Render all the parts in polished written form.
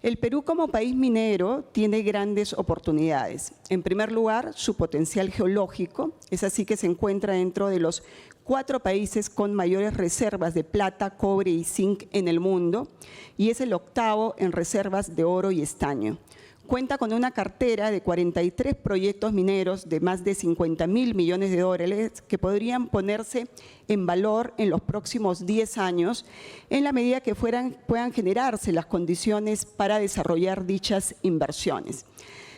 El Perú como país minero tiene grandes oportunidades. En primer lugar, su potencial geológico, es así que se encuentra dentro de los 4 países con mayores reservas de plata, cobre y zinc en el mundo y es el 8º en reservas de oro y estaño. Cuenta con una cartera de 43 proyectos mineros de más de 50.000 millones de dólares que podrían ponerse en valor en los próximos 10 años en la medida que puedan generarse las condiciones para desarrollar dichas inversiones.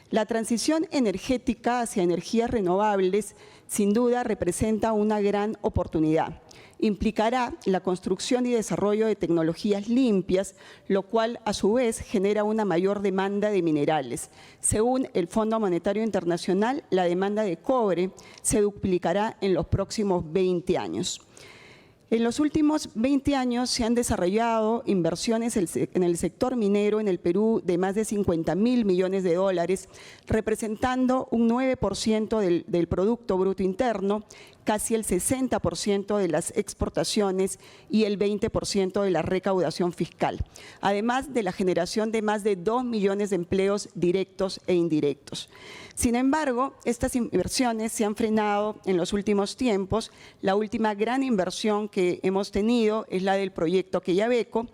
La transición energética hacia energías renovables sin duda representa una gran oportunidad. Implicará la construcción y desarrollo de tecnologías limpias, lo cual a su vez genera una mayor demanda de minerales. Según el Fondo Monetario Internacional, la demanda de cobre se duplicará en los próximos 20 años. En los últimos 20 años se han desarrollado inversiones en el sector minero en el Perú de más de 50.000 millones de dólares, representando un 9% del Producto Bruto Interno, casi el 60% de las exportaciones y el 20% de la recaudación fiscal, además de la generación de más de 2 millones de empleos directos e indirectos. Sin embargo, estas inversiones se han frenado en los últimos tiempos. La última gran inversión que hemos tenido es la del proyecto Quellaveco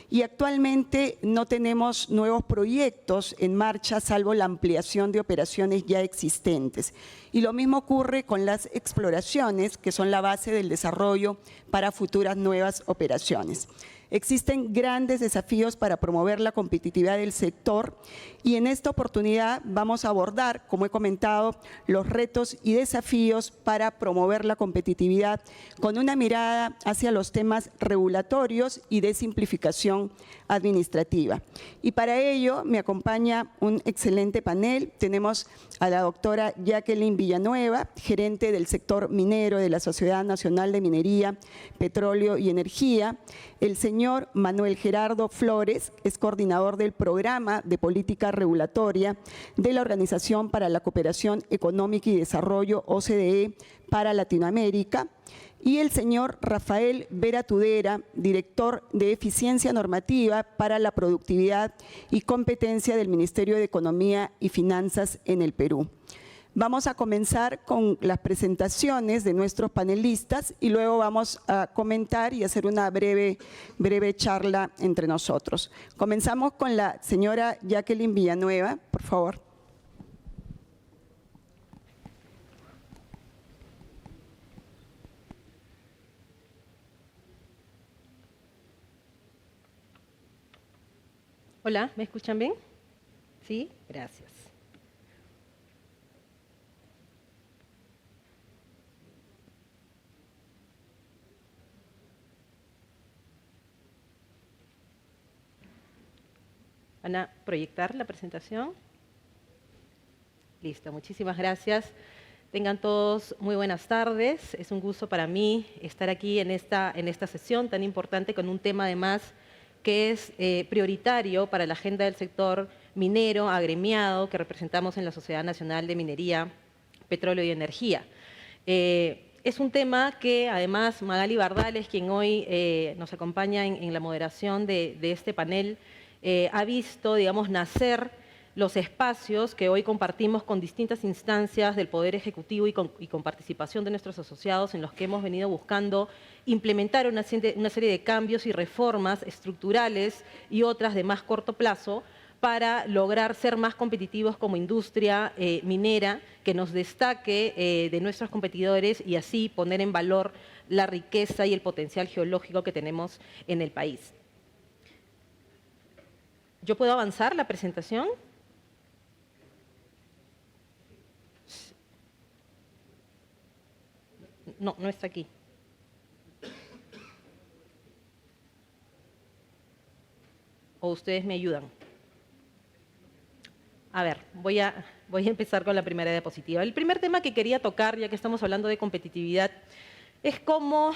y actualmente no tenemos nuevos proyectos en marcha salvo la ampliación de operaciones ya existentes. Y lo mismo ocurre con las exploraciones, que son la base del desarrollo para futuras nuevas operaciones. Existen grandes desafíos para promover la competitividad del sector y en esta oportunidad vamos a abordar, como he comentado, los retos y desafíos para promover la competitividad con una mirada hacia los temas regulatorios y de simplificación administrativa. Y para ello me acompaña un excelente panel. Tenemos a la doctora Jacqueline Villanueva, gerente del sector minero de la Sociedad Nacional de Minería, Petróleo y Energía, el señor Manuel Gerardo Flores, es coordinador del Programa de Política Regulatoria de la Organización para la Cooperación Económica y Desarrollo, OCDE, para Latinoamérica, y el señor Rafael Vera Tudera, director de Eficiencia Normativa para la Productividad y Competencia del Ministerio de Economía y Finanzas en el Perú. Vamos a comenzar con las presentaciones de nuestros panelistas y luego vamos a comentar y hacer una breve charla entre nosotros. Comenzamos con la señora Jacqueline Villanueva, por favor. Hola, ¿me escuchan bien? Sí, gracias. ¿Van a proyectar la presentación? Listo, muchísimas gracias. Tengan todos muy buenas tardes. Es un gusto para mí estar aquí en esta sesión tan importante con un tema además que es prioritario para la agenda del sector minero, agremiado, que representamos en la Sociedad Nacional de Minería, Petróleo y Energía. Es un tema que además Magali Bardales, quien hoy nos acompaña en la moderación de este panel, ha visto, digamos, nacer los espacios que hoy compartimos con distintas instancias del Poder Ejecutivo y con participación de nuestros asociados en los que hemos venido buscando implementar una serie de cambios y reformas estructurales y otras de más corto plazo para lograr ser más competitivos como industria minera, que nos destaque de nuestros competidores y así poner en valor la riqueza y el potencial geológico que tenemos en el país. ¿Yo puedo avanzar la presentación? No, no está aquí. ¿O ustedes me ayudan? A ver, voy a empezar con la primera diapositiva. El primer tema que quería tocar, ya que estamos hablando de competitividad, es cómo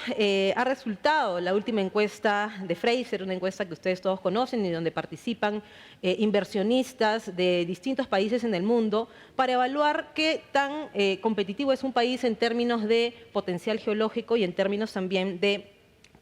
ha resultado la última encuesta de Fraser, una encuesta que ustedes todos conocen y donde participan inversionistas de distintos países en el mundo para evaluar qué tan competitivo es un país en términos de potencial geológico y en términos también de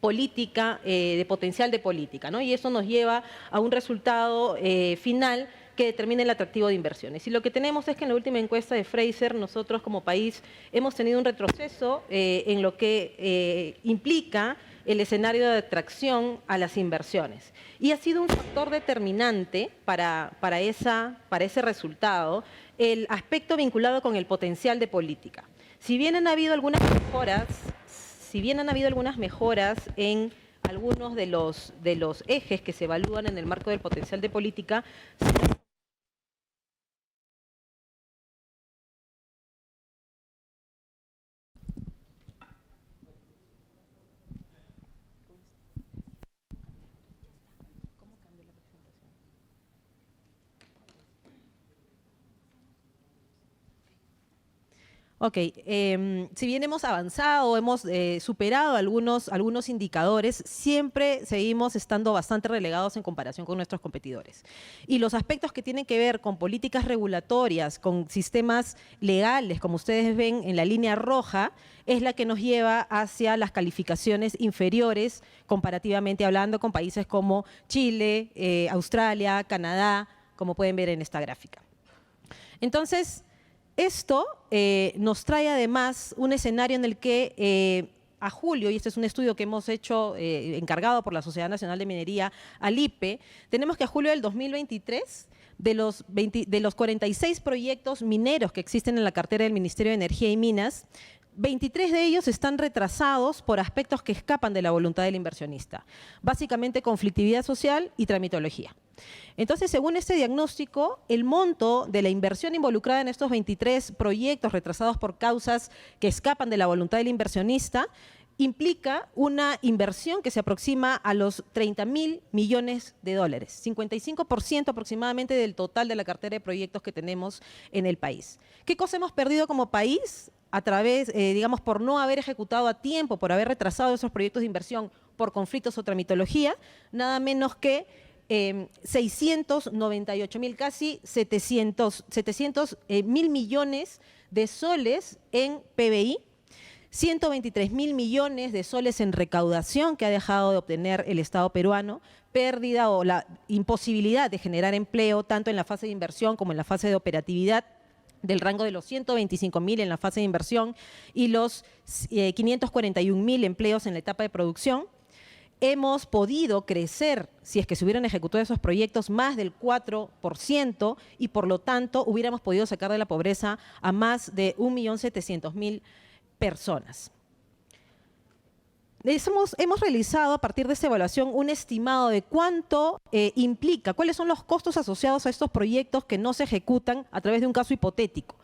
política, de potencial de política, ¿no? Y eso nos lleva a un resultado final que determine el atractivo de inversiones. Y lo que tenemos es que en la última encuesta de Fraser, nosotros como país hemos tenido un retroceso en lo que implica el escenario de atracción a las inversiones. Y ha sido un factor determinante para ese resultado el aspecto vinculado con el potencial de política. Si bien han habido algunas mejoras en algunos de los ejes que se evalúan en el marco del potencial de política, ok, si bien hemos avanzado, hemos superado algunos indicadores, siempre seguimos estando bastante relegados en comparación con nuestros competidores. Y los aspectos que tienen que ver con políticas regulatorias, con sistemas legales, como ustedes ven en la línea roja, es la que nos lleva hacia las calificaciones inferiores, comparativamente hablando, con países como Chile, Australia, Canadá, como pueden ver en esta gráfica. Entonces, esto nos trae además un escenario en el que a julio, y este es un estudio que hemos hecho encargado por la Sociedad Nacional de Minería, ALIPE, tenemos que a julio del 2023, de los 46 proyectos mineros que existen en la cartera del Ministerio de Energía y Minas, 23 de ellos están retrasados por aspectos que escapan de la voluntad del inversionista, básicamente conflictividad social y tramitología. Entonces, según este diagnóstico, el monto de la inversión involucrada en estos 23 proyectos retrasados por causas que escapan de la voluntad del inversionista implica una inversión que se aproxima a los 30.000 millones de dólares, 55% aproximadamente del total de la cartera de proyectos que tenemos en el país. ¿Qué cosa hemos perdido como país? A través, digamos, por no haber ejecutado a tiempo, por haber retrasado esos proyectos de inversión por conflictos o tramitología, nada menos que 698.000, casi 700.000 millones de soles en PBI, 123.000 millones de soles en recaudación que ha dejado de obtener el Estado peruano, pérdida o la imposibilidad de generar empleo tanto en la fase de inversión como en la fase de operatividad, del rango de los 125.000 en la fase de inversión y los 541.000 empleos en la etapa de producción. Hemos podido crecer, si es que se hubieran ejecutado esos proyectos, más del 4% y por lo tanto hubiéramos podido sacar de la pobreza a más de 1.700.000 personas. Hemos realizado a partir de esta evaluación un estimado de cuánto implica, cuáles son los costos asociados a estos proyectos que no se ejecutan a través de un caso hipotético.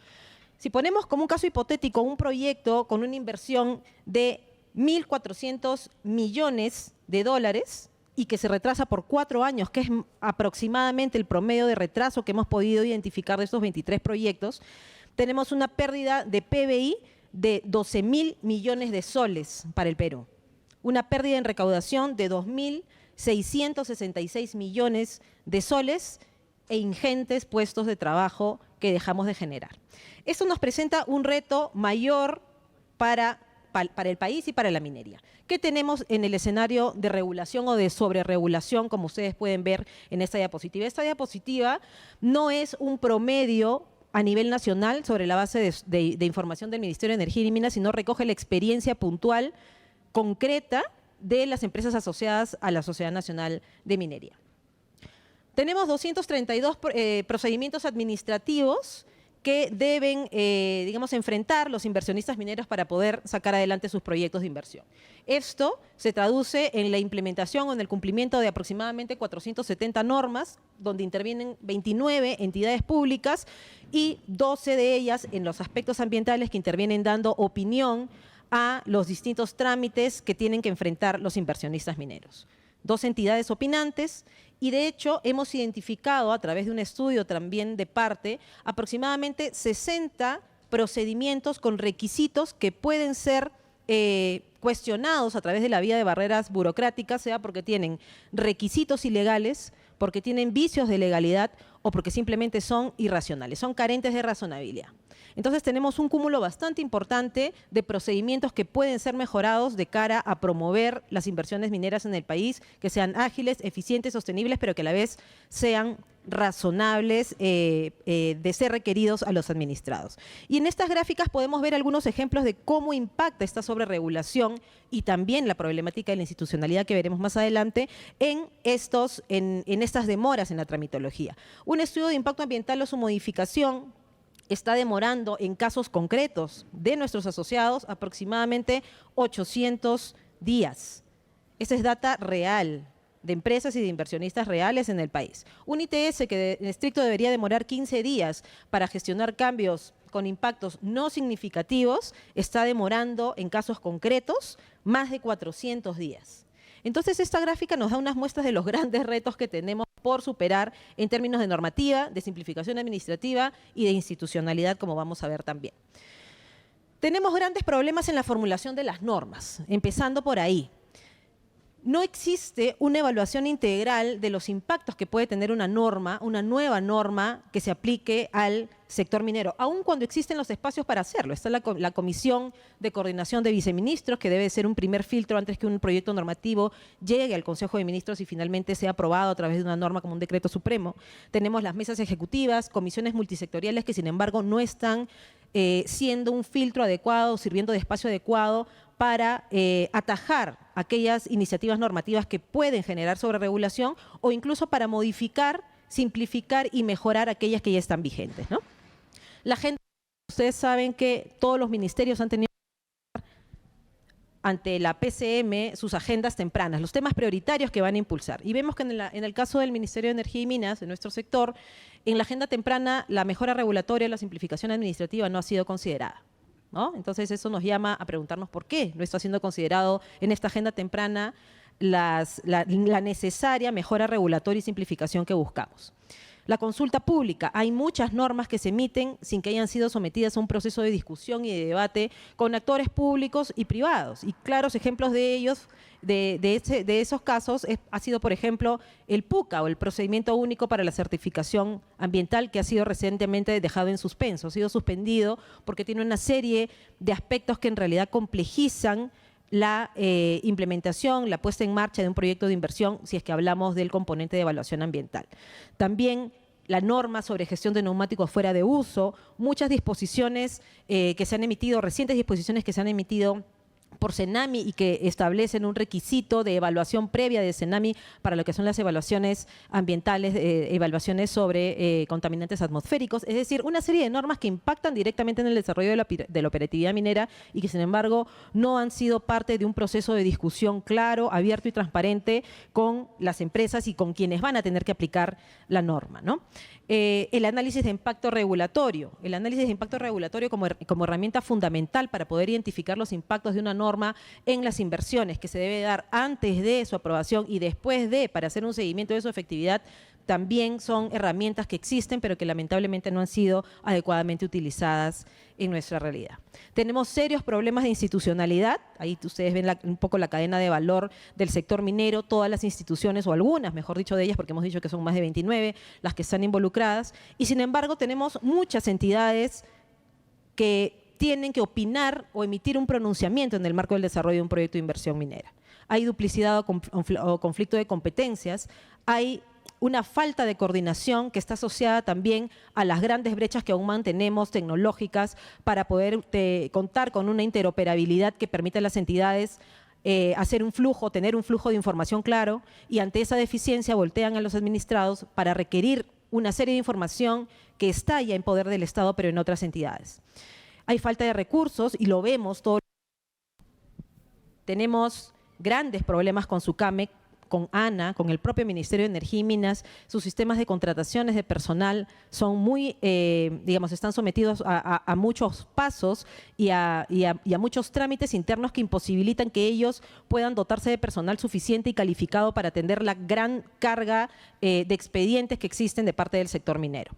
Si ponemos como un caso hipotético un proyecto con una inversión de 1.400 millones de dólares y que se retrasa por 4 años, que es aproximadamente el promedio de retraso que hemos podido identificar de estos 23 proyectos, tenemos una pérdida de PBI de 12.000 millones de soles para el Perú. Una pérdida en recaudación de 2.666 millones de soles e ingentes puestos de trabajo que dejamos de generar. Esto nos presenta un reto mayor para el país y para la minería. ¿Qué tenemos en el escenario de regulación o de sobreregulación, como ustedes pueden ver en esta diapositiva? Esta diapositiva no es un promedio a nivel nacional sobre la base de información del Ministerio de Energía y Minas, sino recoge la experiencia puntual concreta de las empresas asociadas a la Sociedad Nacional de Minería. Tenemos 232 procedimientos administrativos que deben, digamos, enfrentar los inversionistas mineros para poder sacar adelante sus proyectos de inversión. Esto se traduce en la implementación o en el cumplimiento de aproximadamente 470 normas, donde intervienen 29 entidades públicas y 12 de ellas en los aspectos ambientales que intervienen dando opinión a los distintos trámites que tienen que enfrentar los inversionistas mineros. 2 entidades opinantes y de hecho hemos identificado a través de un estudio también de parte aproximadamente 60 procedimientos con requisitos que pueden ser cuestionados a través de la vía de barreras burocráticas, sea porque tienen requisitos ilegales, porque tienen vicios de legalidad o porque simplemente son irracionales, son carentes de razonabilidad. Entonces tenemos un cúmulo bastante importante de procedimientos que pueden ser mejorados de cara a promover las inversiones mineras en el país, que sean ágiles, eficientes, sostenibles, pero que a la vez sean razonables de ser requeridos a los administrados. Y en estas gráficas podemos ver algunos ejemplos de cómo impacta esta sobreregulación y también la problemática de la institucionalidad que veremos más adelante en estas demoras en la tramitología. Un estudio de impacto ambiental o su modificación está demorando en casos concretos de nuestros asociados aproximadamente 800 días. Esa es data real de empresas y de inversionistas reales en el país. Un ITS que en estricto debería demorar 15 días para gestionar cambios con impactos no significativos, está demorando en casos concretos más de 400 días. Entonces, esta gráfica nos da unas muestras de los grandes retos que tenemos por superar en términos de normativa, de simplificación administrativa y de institucionalidad, como vamos a ver también. Tenemos grandes problemas en la formulación de las normas, empezando por ahí. No existe una evaluación integral de los impactos que puede tener una nueva norma que se aplique al sector minero, aun cuando existen los espacios para hacerlo. Está la Comisión de Coordinación de Viceministros, que debe ser un primer filtro antes que un proyecto normativo llegue al Consejo de Ministros y finalmente sea aprobado a través de una norma como un decreto supremo. Tenemos las mesas ejecutivas, comisiones multisectoriales que sin embargo no están siendo un filtro adecuado, sirviendo de espacio adecuado para atajar aquellas iniciativas normativas que pueden generar sobreregulación o incluso para modificar, simplificar y mejorar aquellas que ya están vigentes, ¿no? La agenda, ustedes saben que todos los ministerios han tenido ante la PCM sus agendas tempranas, los temas prioritarios que van a impulsar. Y vemos que en el caso del Ministerio de Energía y Minas, de nuestro sector, en la agenda temprana la mejora regulatoria, la simplificación administrativa no ha sido considerada, ¿no? Entonces eso nos llama a preguntarnos por qué no está siendo considerado en esta agenda temprana la necesaria mejora regulatoria y simplificación que buscamos. La consulta pública. Hay muchas normas que se emiten sin que hayan sido sometidas a un proceso de discusión y de debate con actores públicos y privados. Y claros ejemplos de ellos, de esos casos, ha sido, por ejemplo, el PUCA, o el Procedimiento Único para la Certificación Ambiental, que ha sido recientemente dejado en suspenso. Ha sido suspendido porque tiene una serie de aspectos que en realidad complejizan la implementación, la puesta en marcha de un proyecto de inversión, si es que hablamos del componente de evaluación ambiental. También la norma sobre gestión de neumáticos fuera de uso, muchas disposiciones que se han emitido, recientes disposiciones que se han emitido por CENAMI y que establecen un requisito de evaluación previa de CENAMI para lo que son las evaluaciones ambientales, evaluaciones sobre contaminantes atmosféricos, es decir, una serie de normas que impactan directamente en el desarrollo de la operatividad minera y que sin embargo no han sido parte de un proceso de discusión claro, abierto y transparente con las empresas y con quienes van a tener que aplicar la norma, ¿no? El análisis de impacto regulatorio. El análisis de impacto regulatorio como herramienta fundamental para poder identificar los impactos de una norma en las inversiones que se debe dar antes de su aprobación y después de, para hacer un seguimiento de su efectividad, también son herramientas que existen, pero que lamentablemente no han sido adecuadamente utilizadas en nuestra realidad. Tenemos serios problemas de institucionalidad, ahí ustedes ven un poco la cadena de valor del sector minero, todas las instituciones, o algunas, mejor dicho, de ellas, porque hemos dicho que son más de 29 las que están involucradas, y sin embargo tenemos muchas entidades que tienen que opinar o emitir un pronunciamiento en el marco del desarrollo de un proyecto de inversión minera. Hay duplicidad o conflicto de competencias, hay una falta de coordinación que está asociada también a las grandes brechas que aún mantenemos tecnológicas para poder contar con una interoperabilidad que permita a las entidades tener un flujo de información claro, y ante esa deficiencia voltean a los administrados para requerir una serie de información que está ya en poder del Estado pero en otras entidades. Hay falta de recursos y lo vemos todo. Tenemos grandes problemas con SUCAMEC, con ANA, con el propio Ministerio de Energía y Minas. Sus sistemas de contrataciones de personal son muy, están sometidos a muchos pasos y a muchos trámites internos que imposibilitan que ellos puedan dotarse de personal suficiente y calificado para atender la gran carga de expedientes que existen de parte del sector minero.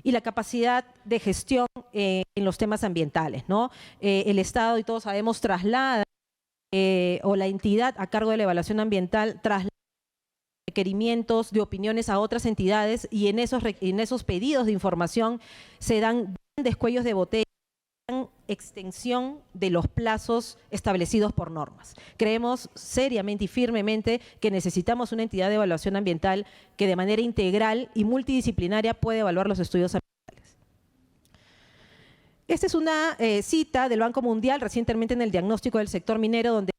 Y la capacidad de gestión en los temas ambientales, ¿no? El Estado, y todos sabemos, traslada o la entidad a cargo de la evaluación ambiental traslada requerimientos de opiniones a otras entidades, y en esos pedidos de información se dan grandes cuellos de botella extensión de los plazos establecidos por normas. Creemos seriamente y firmemente que necesitamos una entidad de evaluación ambiental que de manera integral y multidisciplinaria pueda evaluar los estudios ambientales. Esta es una cita del Banco Mundial recientemente en el diagnóstico del sector minero, donde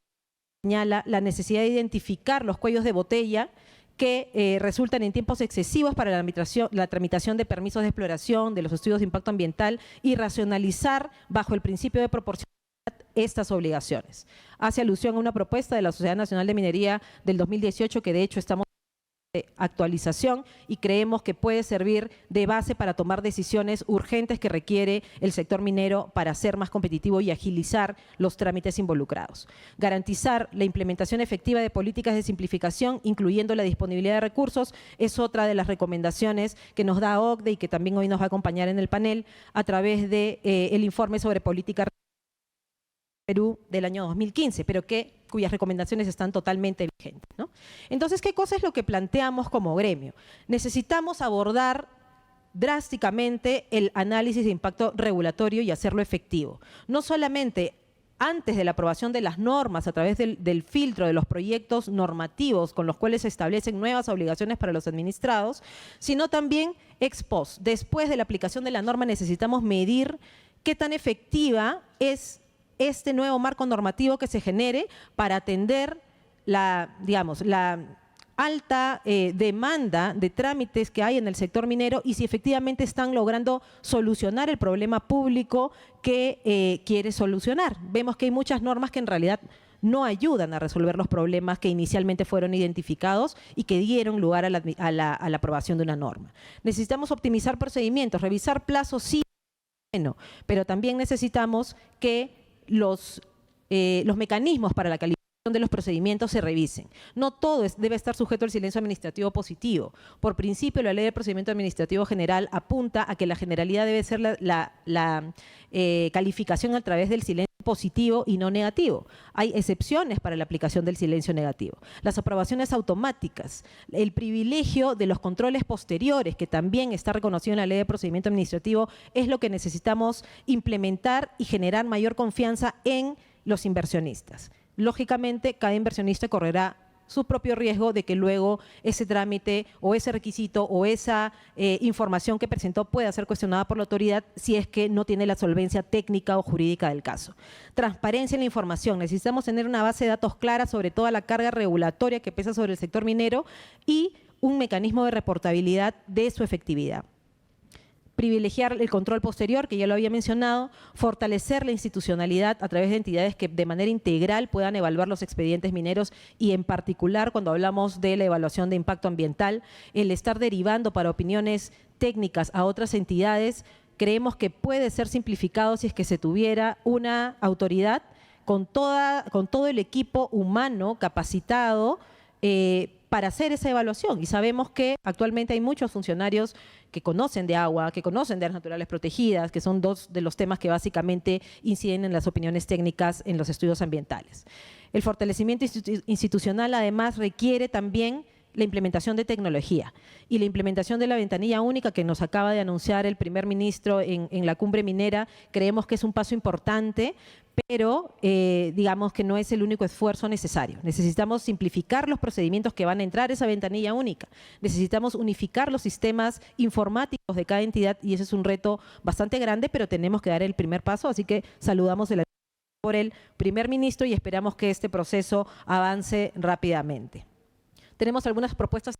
señala la necesidad de identificar los cuellos de botella que resultan en tiempos excesivos para la tramitación de permisos de exploración, de los estudios de impacto ambiental y racionalizar bajo el principio de proporcionalidad estas obligaciones. Hace alusión a una propuesta de la Sociedad Nacional de Minería del 2018 que de hecho estamos actualización y creemos que puede servir de base para tomar decisiones urgentes que requiere el sector minero para ser más competitivo y agilizar los trámites involucrados. Garantizar la implementación efectiva de políticas de simplificación, incluyendo la disponibilidad de recursos, es otra de las recomendaciones que nos da OCDE y que también hoy nos va a acompañar en el panel a través de el informe sobre política Perú del año 2015, pero cuyas recomendaciones están totalmente vigentes, ¿no? Entonces, ¿qué cosa es lo que planteamos como gremio? Necesitamos abordar drásticamente el análisis de impacto regulatorio y hacerlo efectivo. No solamente antes de la aprobación de las normas a través del filtro de los proyectos normativos con los cuales se establecen nuevas obligaciones para los administrados, sino también ex post. Después de la aplicación de la norma necesitamos medir qué tan efectiva es este nuevo marco normativo que se genere para atender la alta demanda de trámites que hay en el sector minero y si efectivamente están logrando solucionar el problema público que quiere solucionar. Vemos que hay muchas normas que en realidad no ayudan a resolver los problemas que inicialmente fueron identificados y que dieron lugar a la aprobación de una norma. Necesitamos optimizar procedimientos, revisar plazos, sí, bueno, pero también necesitamos que los mecanismos para la calificación de los procedimientos se revisen. No todo debe estar sujeto al silencio administrativo positivo. Por principio, la Ley de Procedimiento Administrativo General apunta a que la generalidad debe ser la calificación a través del silencio positivo y no negativo. Hay excepciones para la aplicación del silencio negativo. Las aprobaciones automáticas, el privilegio de los controles posteriores, que también está reconocido en la Ley de Procedimiento Administrativo, es lo que necesitamos implementar y generar mayor confianza en los inversionistas. Lógicamente, cada inversionista correrá su propio riesgo de que luego ese trámite o ese requisito o esa información que presentó pueda ser cuestionada por la autoridad si es que no tiene la solvencia técnica o jurídica del caso. Transparencia en la información. Necesitamos tener una base de datos clara sobre toda la carga regulatoria que pesa sobre el sector minero y un mecanismo de reportabilidad de su efectividad. Privilegiar el control posterior, que ya lo había mencionado, fortalecer la institucionalidad a través de entidades que de manera integral puedan evaluar los expedientes mineros y en particular cuando hablamos de la evaluación de impacto ambiental, el estar derivando para opiniones técnicas a otras entidades, creemos que puede ser simplificado si es que se tuviera una autoridad con todo el equipo humano capacitado para hacer esa evaluación. Y sabemos que actualmente hay muchos funcionarios que conocen de agua, que conocen de áreas naturales protegidas, que son dos de los temas que básicamente inciden en las opiniones técnicas en los estudios ambientales. El fortalecimiento institucional además requiere también la implementación de tecnología y la implementación de la ventanilla única que nos acaba de anunciar el primer ministro en la cumbre minera. Creemos que es un paso importante, pero digamos que no es el único esfuerzo necesario. Necesitamos simplificar los procedimientos que van a entrar a esa ventanilla única. Necesitamos unificar los sistemas informáticos de cada entidad y ese es un reto bastante grande, pero tenemos que dar el primer paso, así que saludamos por el primer ministro y esperamos que este proceso avance rápidamente. Tenemos algunas propuestas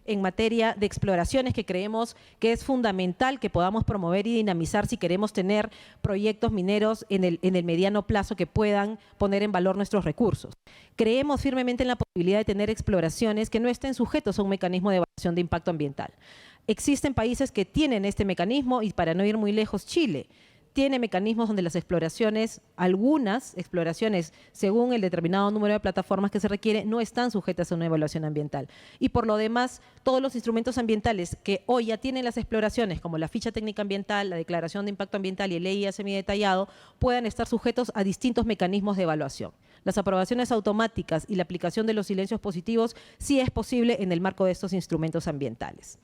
en materia de exploraciones que creemos que es fundamental que podamos promover y dinamizar si queremos tener proyectos mineros en el mediano plazo que puedan poner en valor nuestros recursos. Creemos firmemente en la posibilidad de tener exploraciones que no estén sujetos a un mecanismo de evaluación de impacto ambiental. Existen países que tienen este mecanismo y para no ir muy lejos, Chile tiene mecanismos donde las exploraciones, algunas exploraciones, según el determinado número de plataformas que se requiere, no están sujetas a una evaluación ambiental. Y por lo demás, todos los instrumentos ambientales que hoy ya tienen las exploraciones, como la ficha técnica ambiental, la declaración de impacto ambiental y el EIA semidetallado, puedan estar sujetos a distintos mecanismos de evaluación. Las aprobaciones automáticas y la aplicación de los silencios positivos sí es posible en el marco de estos instrumentos ambientales.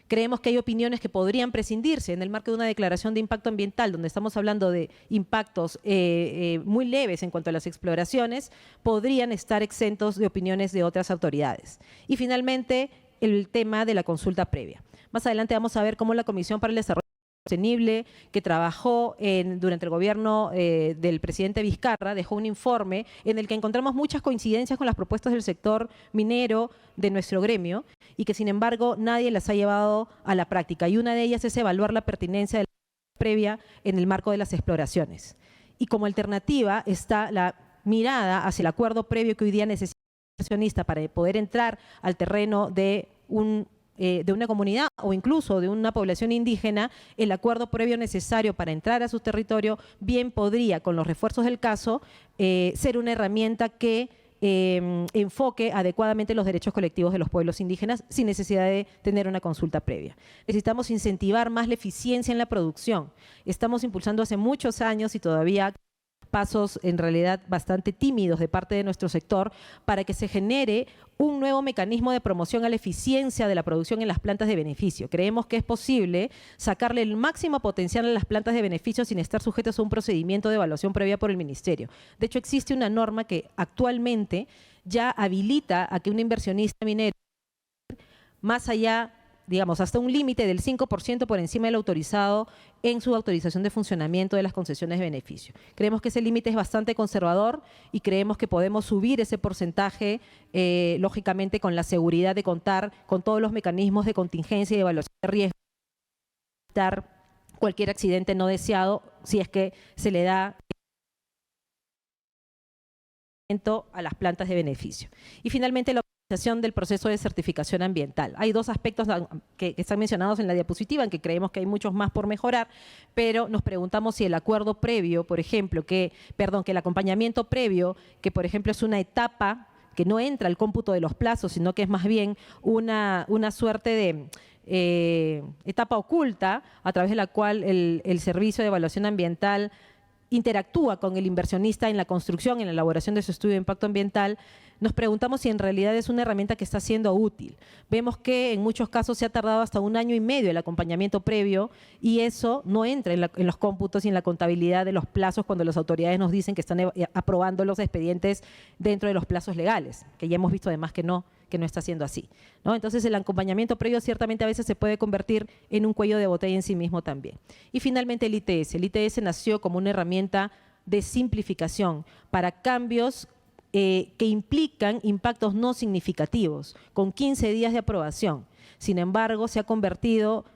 Creemos que hay opiniones que podrían prescindirse en el marco de una declaración de impacto ambiental, donde estamos hablando de impactos muy leves en cuanto a las exploraciones, podrían estar exentos de opiniones de otras autoridades. Y finalmente, el tema de la consulta previa. Más adelante vamos a ver cómo la Comisión para el Desarrollo Sostenible, que trabajó durante el gobierno del presidente Vizcarra, dejó un informe en el que encontramos muchas coincidencias con las propuestas del sector minero de nuestro gremio y que, sin embargo, nadie las ha llevado a la práctica. Y una de ellas es evaluar la pertinencia de la previa en el marco de las exploraciones. Y como alternativa está la mirada hacia el acuerdo previo que hoy día necesita el inversionista para poder entrar al terreno de una comunidad o incluso de una población indígena. El acuerdo previo necesario para entrar a su territorio bien podría, con los refuerzos del caso, ser una herramienta que enfoque adecuadamente los derechos colectivos de los pueblos indígenas sin necesidad de tener una consulta previa. Necesitamos incentivar más la eficiencia en la producción. Estamos impulsando hace muchos años y todavía pasos en realidad bastante tímidos de parte de nuestro sector para que se genere un nuevo mecanismo de promoción a la eficiencia de la producción en las plantas de beneficio. Creemos que es posible sacarle el máximo potencial a las plantas de beneficio sin estar sujetos a un procedimiento de evaluación previa por el Ministerio. De hecho, existe una norma que actualmente ya habilita a que un inversionista minero, más allá, digamos, hasta un límite del 5% por encima del autorizado en su autorización de funcionamiento de las concesiones de beneficio. Creemos que ese límite es bastante conservador y creemos que podemos subir ese porcentaje, lógicamente, con la seguridad de contar con todos los mecanismos de contingencia y de evaluación de riesgo, para evitar cualquier accidente no deseado si es que se le da a las plantas de beneficio. Y finalmente, la del proceso de certificación ambiental. Hay dos aspectos que están mencionados en la diapositiva, en que creemos que hay muchos más por mejorar, pero nos preguntamos si el acuerdo previo, por ejemplo, que el acompañamiento previo, que por ejemplo es una etapa que no entra al cómputo de los plazos, sino que es más bien una suerte de etapa oculta a través de la cual el Servicio de Evaluación Ambiental interactúa con el inversionista en la construcción, en la elaboración de su estudio de impacto ambiental. Nos preguntamos si en realidad es una herramienta que está siendo útil. Vemos que en muchos casos se ha tardado hasta 1 año y medio el acompañamiento previo y eso no entra en los cómputos y en la contabilidad de los plazos cuando las autoridades nos dicen que están aprobando los expedientes dentro de los plazos legales, que ya hemos visto además que no está siendo así, ¿no? Entonces, el acompañamiento previo ciertamente a veces se puede convertir en un cuello de botella en sí mismo también. Y finalmente el ITS. El ITS nació como una herramienta de simplificación para cambios que implican impactos no significativos, con 15 días de aprobación. Sin embargo, se ha convertido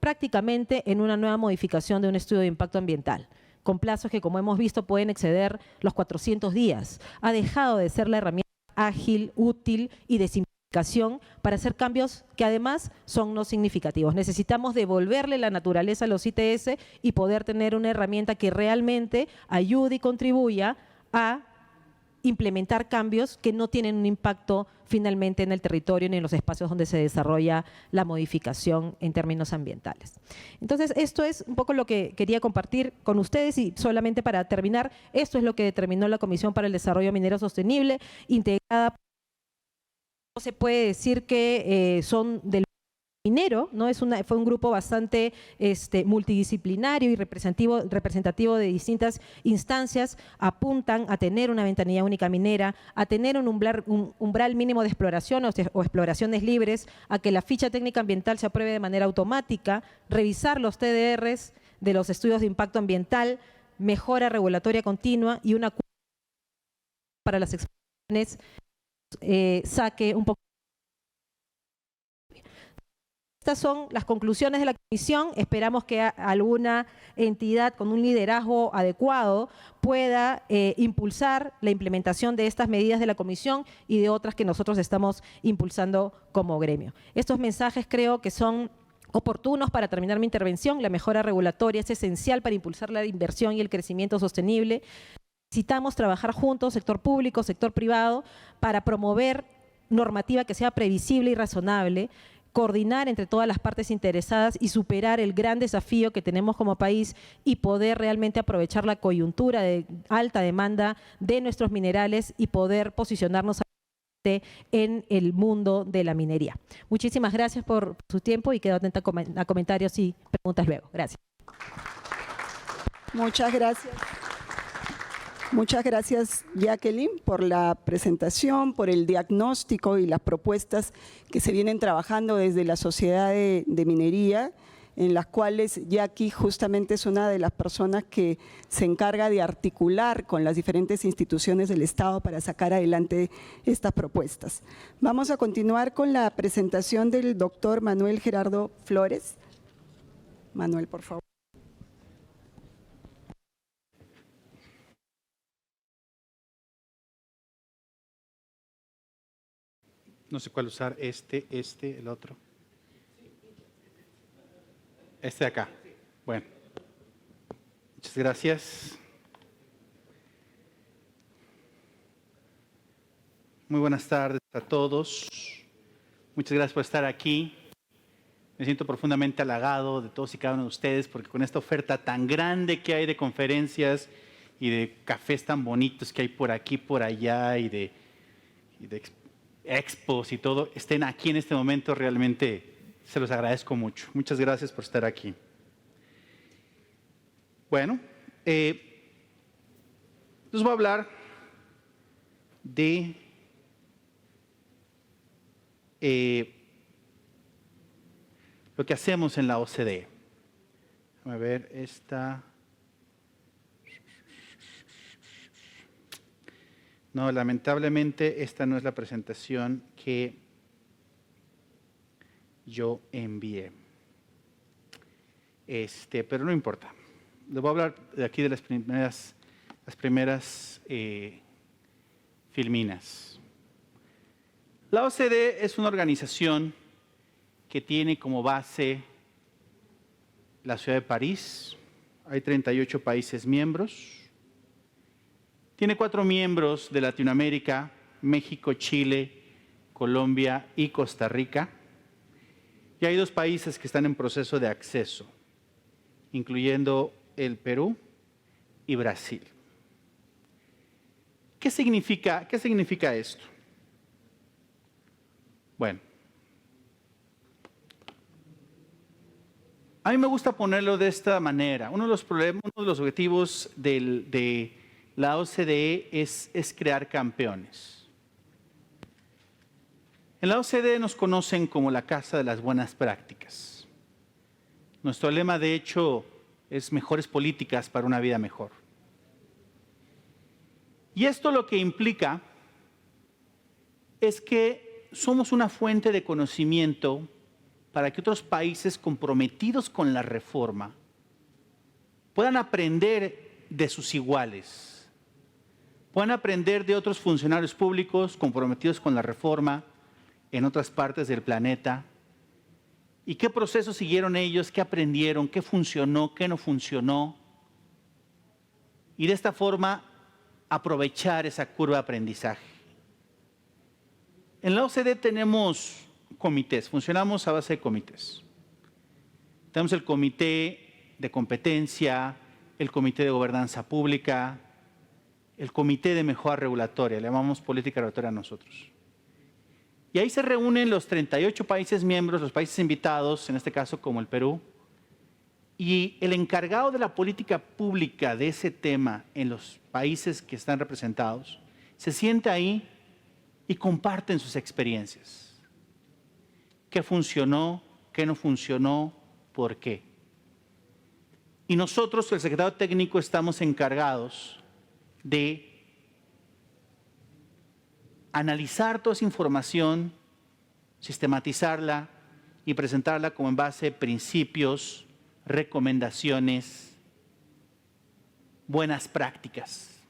prácticamente en una nueva modificación de un estudio de impacto ambiental, con plazos que, como hemos visto, pueden exceder los 400 días. Ha dejado de ser la herramienta ágil, útil y de simplificación para hacer cambios que además son no significativos. Necesitamos devolverle la naturaleza a los ITS y poder tener una herramienta que realmente ayude y contribuya a implementar cambios que no tienen un impacto finalmente en el territorio ni en los espacios donde se desarrolla la modificación en términos ambientales. Entonces, esto es un poco lo que quería compartir con ustedes y solamente para terminar, esto es lo que determinó la Comisión para el Desarrollo Minero Sostenible, integrada, no se puede decir que son del minero, ¿no? Fue un grupo bastante multidisciplinario y representativo de distintas instancias. Apuntan a tener una ventanilla única minera, a tener un umbral mínimo de exploración o exploraciones libres, a que la ficha técnica ambiental se apruebe de manera automática, revisar los TDRs de los estudios de impacto ambiental, mejora regulatoria continua y una para las exploraciones saque un poco. Estas son las conclusiones de la comisión. Esperamos que alguna entidad con un liderazgo adecuado pueda impulsar la implementación de estas medidas de la comisión y de otras que nosotros estamos impulsando como gremio. Estos mensajes creo que son oportunos para terminar mi intervención. La mejora regulatoria es esencial para impulsar la inversión y el crecimiento sostenible. Necesitamos trabajar juntos, sector público, sector privado, para promover normativa que sea previsible y razonable, coordinar entre todas las partes interesadas y superar el gran desafío que tenemos como país y poder realmente aprovechar la coyuntura de alta demanda de nuestros minerales y poder posicionarnos en el mundo de la minería. Muchísimas gracias por su tiempo y quedo atenta a comentarios y preguntas luego. Gracias. Muchas gracias. Muchas gracias, Jacqueline, por la presentación, por el diagnóstico y las propuestas que se vienen trabajando desde la Sociedad de Minería, en las cuales Jackie justamente es una de las personas que se encarga de articular con las diferentes instituciones del Estado para sacar adelante estas propuestas. Vamos a continuar con la presentación del doctor Manuel Gerardo Flores. Manuel, por favor. No sé cuál usar, el otro. Este de acá. Bueno, muchas gracias. Muy buenas tardes a todos. Muchas gracias por estar aquí. Me siento profundamente halagado de todos y cada uno de ustedes porque con esta oferta tan grande que hay de conferencias y de cafés tan bonitos que hay por aquí, por allá y de expos y todo, estén aquí en este momento, realmente se los agradezco mucho. Muchas gracias por estar aquí. Bueno, les voy a hablar de lo que hacemos en la OCDE. Déjame ver esta. No, lamentablemente esta no es la presentación que yo envié. Pero no importa. Les voy a hablar de aquí de las primeras filminas. La OCDE es una organización que tiene como base la ciudad de París. Hay 38 países miembros. Tiene 4 miembros de Latinoamérica: México, Chile, Colombia y Costa Rica. Y hay 2 países que están en proceso de acceso, incluyendo el Perú y Brasil. ¿Qué significa esto? Bueno, a mí me gusta ponerlo de esta manera. Uno de los objetivos de la OCDE es crear campeones. En la OCDE nos conocen como la casa de las buenas prácticas. Nuestro lema, de hecho, es mejores políticas para una vida mejor. Y esto lo que implica es que somos una fuente de conocimiento para que otros países comprometidos con la reforma puedan aprender de sus iguales, puedan aprender de otros funcionarios públicos comprometidos con la reforma en otras partes del planeta, y qué procesos siguieron ellos, qué aprendieron, qué funcionó, qué no funcionó, y de esta forma aprovechar esa curva de aprendizaje. En la OCDE tenemos comités, funcionamos a base de comités. Tenemos el comité de competencia, el comité de gobernanza pública, el comité de mejora regulatoria, le llamamos política regulatoria a nosotros. Y ahí se reúnen los 38 países miembros, los países invitados, en este caso como el Perú, y el encargado de la política pública de ese tema en los países que están representados, se sienta ahí y comparten sus experiencias. ¿Qué funcionó? ¿Qué no funcionó? ¿Por qué? Y nosotros, el secretario técnico, estamos encargados de analizar toda esa información, sistematizarla y presentarla como en base a principios, recomendaciones, buenas prácticas.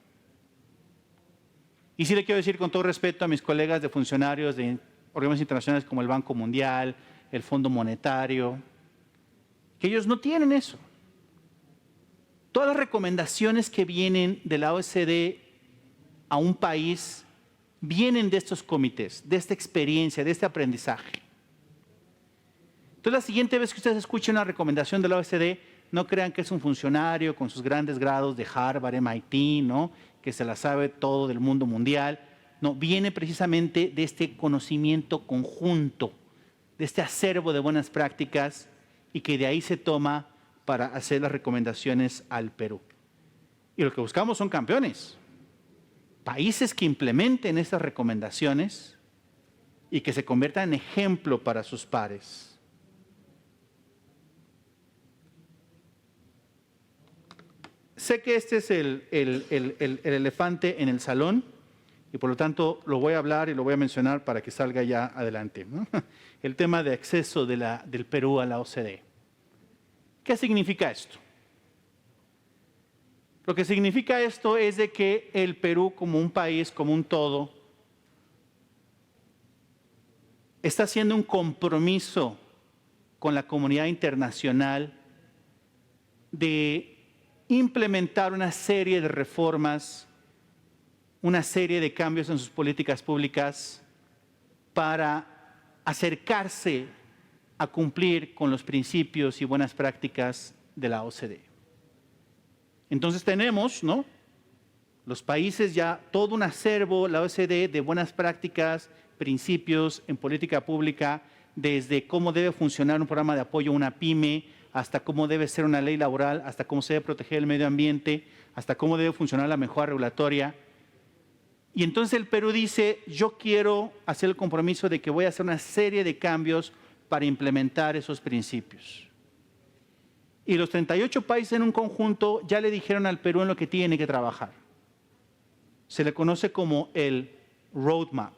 Y sí le quiero decir con todo respeto a mis colegas de funcionarios de organismos internacionales como el Banco Mundial, el Fondo Monetario, que ellos no tienen eso. Todas las recomendaciones que vienen de la OECD a un país vienen de estos comités, de esta experiencia, de este aprendizaje. Entonces, la siguiente vez que ustedes escuchen una recomendación de la OECD, no crean que es un funcionario con sus grandes grados de Harvard, MIT, ¿no?, que se la sabe todo del mundo mundial. no, viene precisamente de este conocimiento conjunto, de este acervo de buenas prácticas y que de ahí se toma para hacer las recomendaciones al Perú. Y lo que buscamos son campeones, países que implementen estas recomendaciones y que se conviertan en ejemplo para sus pares. Sé que este es el elefante en el salón y por lo tanto lo voy a hablar y lo voy a mencionar para que salga ya adelante, ¿no? El tema de acceso del Perú a la OCDE. ¿Qué significa esto? Lo que significa esto es de que el Perú como un país, como un todo, está haciendo un compromiso con la comunidad internacional de implementar una serie de reformas, una serie de cambios en sus políticas públicas para acercarse a cumplir con los principios y buenas prácticas de la OCDE. Entonces tenemos, ¿no?, los países ya todo un acervo, la OCDE, de buenas prácticas, principios en política pública, desde cómo debe funcionar un programa de apoyo a una pyme, hasta cómo debe ser una ley laboral, hasta cómo se debe proteger el medio ambiente, hasta cómo debe funcionar la mejora regulatoria. Y entonces el Perú dice, yo quiero hacer el compromiso de que voy a hacer una serie de cambios para implementar esos principios. Y los 38 países en un conjunto ya le dijeron al Perú en lo que tiene que trabajar. Se le conoce como el roadmap,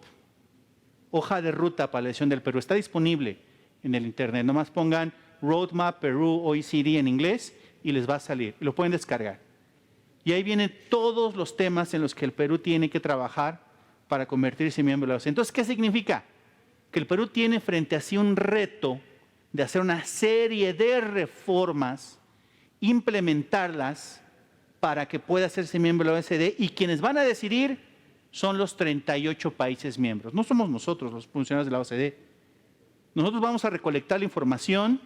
hoja de ruta para la elección del Perú. Está disponible en el internet. Nomás pongan Roadmap Perú OECD en inglés y les va a salir. Lo pueden descargar. Y ahí vienen todos los temas en los que el Perú tiene que trabajar para convertirse en miembro de la OCDE. Entonces, ¿qué significa? Que el Perú tiene frente a sí un reto de hacer una serie de reformas, implementarlas para que pueda hacerse miembro de la OCDE, y quienes van a decidir son los 38 países miembros. No somos nosotros los funcionarios de la OCDE. Nosotros vamos a recolectar la información,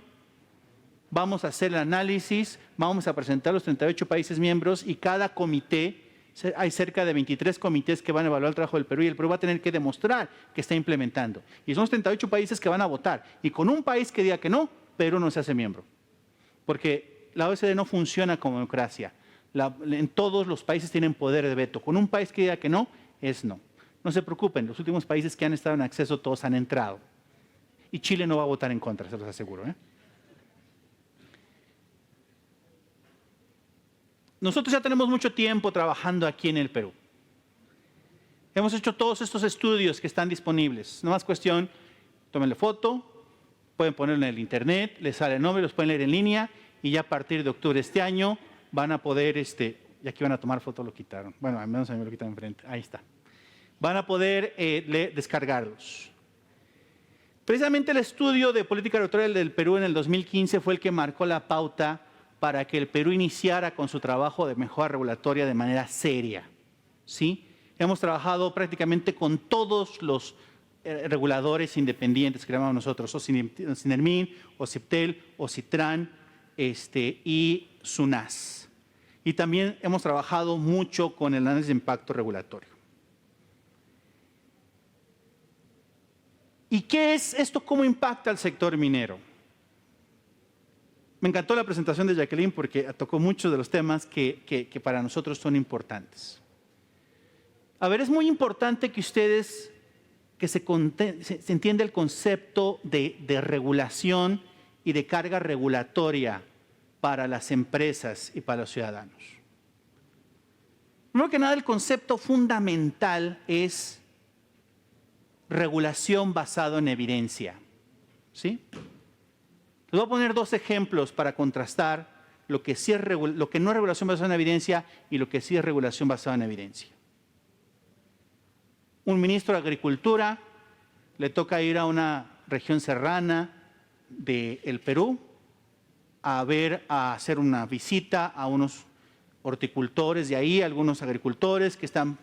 vamos a hacer el análisis, vamos a presentar los 38 países miembros y cada comité, hay cerca de 23 comités que van a evaluar el trabajo del Perú y el Perú va a tener que demostrar que está implementando. Y son los 38 países que van a votar. Y con un país que diga que no, Perú no se hace miembro. Porque la OCDE no funciona como democracia. En todos los países tienen poder de veto. Con un país que diga que no, es no. No se preocupen, los últimos países que han estado en acceso todos han entrado. Y Chile no va a votar en contra, se los aseguro, ¿eh? Nosotros ya tenemos mucho tiempo trabajando aquí en el Perú. Hemos hecho todos estos estudios que están disponibles. No más cuestión, tómenle foto, pueden ponerlo en el internet, les sale el nombre, los pueden leer en línea y ya a partir de octubre de este año van a poder, y aquí van a tomar foto, lo quitaron. Bueno, al menos a mí me lo quitan enfrente. Ahí está. Van a poder descargarlos. Precisamente el estudio de política regulatoria del Perú en el 2015 fue el que marcó la pauta para que el Perú iniciara con su trabajo de mejora regulatoria de manera seria, ¿sí? Hemos trabajado prácticamente con todos los reguladores independientes que llamamos nosotros, o Sinermin, o CIPTEL, o CITRAN, y SUNAS. Y también hemos trabajado mucho con el análisis de impacto regulatorio. ¿Y qué es esto? ¿Cómo impacta al sector minero? Me encantó la presentación de Jacqueline porque tocó muchos de los temas que para nosotros son importantes. A ver, es muy importante que ustedes, que se entienda el concepto de regulación y de carga regulatoria para las empresas y para los ciudadanos. Primero que nada, el concepto fundamental es regulación basado en evidencia, ¿sí? Les voy a poner dos ejemplos para contrastar lo que no es regulación basada en evidencia y lo que sí es regulación basada en evidencia. Un ministro de Agricultura le toca ir a una región serrana del Perú a hacer una visita a unos horticultores de ahí, algunos agricultores que están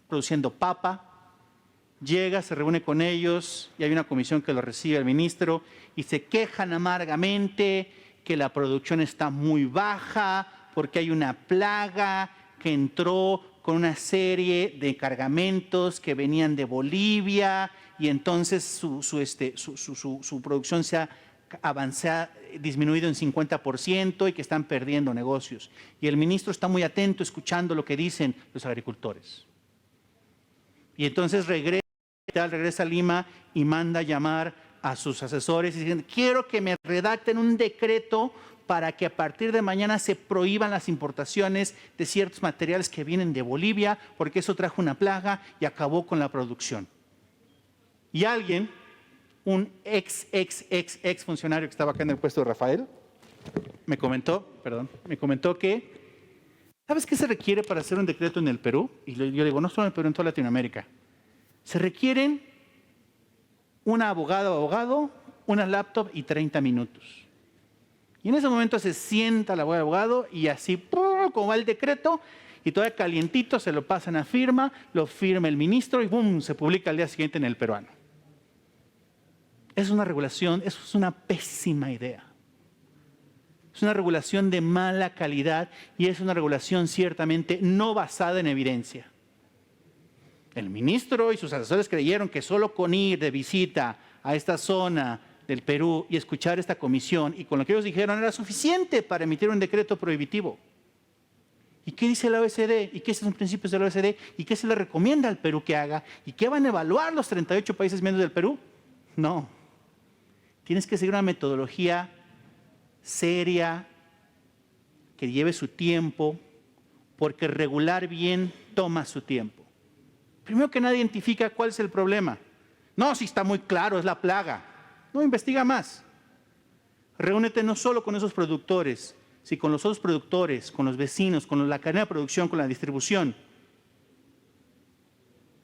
produciendo papa. Llega, se reúne con ellos y hay una comisión que lo recibe el ministro y se quejan amargamente que la producción está muy baja porque hay una plaga que entró con una serie de cargamentos que venían de Bolivia y entonces su producción se ha disminuido en 50% y que están perdiendo negocios. Y el ministro está muy atento escuchando lo que dicen los agricultores. Y entonces regresa a Lima y manda llamar a sus asesores y dicen, quiero que me redacten un decreto para que a partir de mañana se prohíban las importaciones de ciertos materiales que vienen de Bolivia, porque eso trajo una plaga y acabó con la producción. Y alguien, un ex funcionario que estaba acá en el puesto de Rafael, me comentó que, ¿sabes qué se requiere para hacer un decreto en el Perú? Y yo digo, no solo en el Perú, en toda Latinoamérica. Se requieren una abogado, una laptop y 30 minutos. Y en ese momento se sienta el abogado y así, como va el decreto, y todavía calientito se lo pasan a firma, lo firma el ministro y ¡bum!, se publica al día siguiente en El Peruano. Es una regulación, eso es una pésima idea. Es una regulación de mala calidad y es una regulación ciertamente no basada en evidencia. El ministro y sus asesores creyeron que solo con ir de visita a esta zona del Perú y escuchar esta comisión y con lo que ellos dijeron era suficiente para emitir un decreto prohibitivo. ¿Y qué dice la OECD? ¿Y qué son los principios de la OECD? ¿Y qué se le recomienda al Perú que haga? ¿Y qué van a evaluar los 38 países miembros del Perú? No. Tienes que seguir una metodología seria, que lleve su tiempo, porque regular bien toma su tiempo. Primero que nada, identifica cuál es el problema. No, si está muy claro, es la plaga. No, investiga más. Reúnete no solo con esos productores, sino con los otros productores, con los vecinos, con la cadena de producción, con la distribución.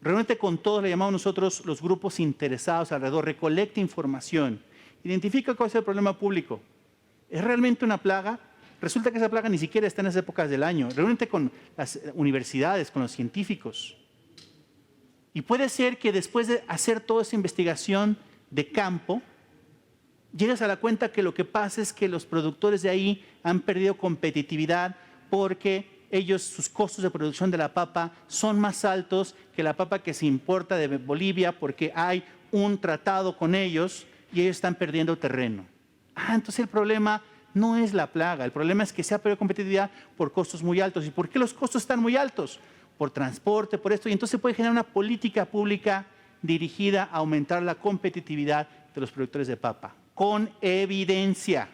Reúnete con todos, le llamamos nosotros los grupos interesados alrededor, recolecta información, identifica cuál es el problema público. ¿Es realmente una plaga? Resulta que esa plaga ni siquiera está en esas épocas del año. Reúnete con las universidades, con los científicos. Y puede ser que después de hacer toda esa investigación de campo, llegas a la cuenta que lo que pasa es que los productores de ahí han perdido competitividad porque ellos, sus costos de producción de la papa son más altos que la papa que se importa de Bolivia porque hay un tratado con ellos y ellos están perdiendo terreno. Entonces el problema no es la plaga, el problema es que se ha perdido competitividad por costos muy altos. ¿Y por qué los costos están muy altos? Por transporte, por esto. Y entonces se puede generar una política pública dirigida a aumentar la competitividad de los productores de papa, con evidencia.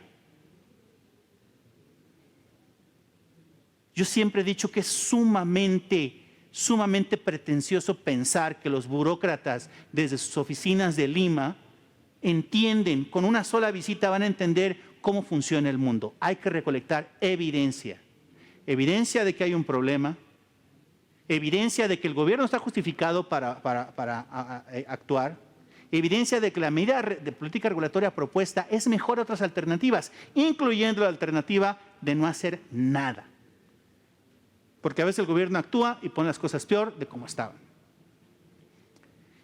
Yo siempre he dicho que es sumamente pretencioso pensar que los burócratas desde sus oficinas de Lima entienden, con una sola visita van a entender cómo funciona el mundo. Hay que recolectar evidencia. Evidencia de que hay un problema, evidencia de que el gobierno está justificado para actuar, evidencia de que la medida de política regulatoria propuesta es mejor a otras alternativas, incluyendo la alternativa de no hacer nada. Porque a veces el gobierno actúa y pone las cosas peor de como estaban.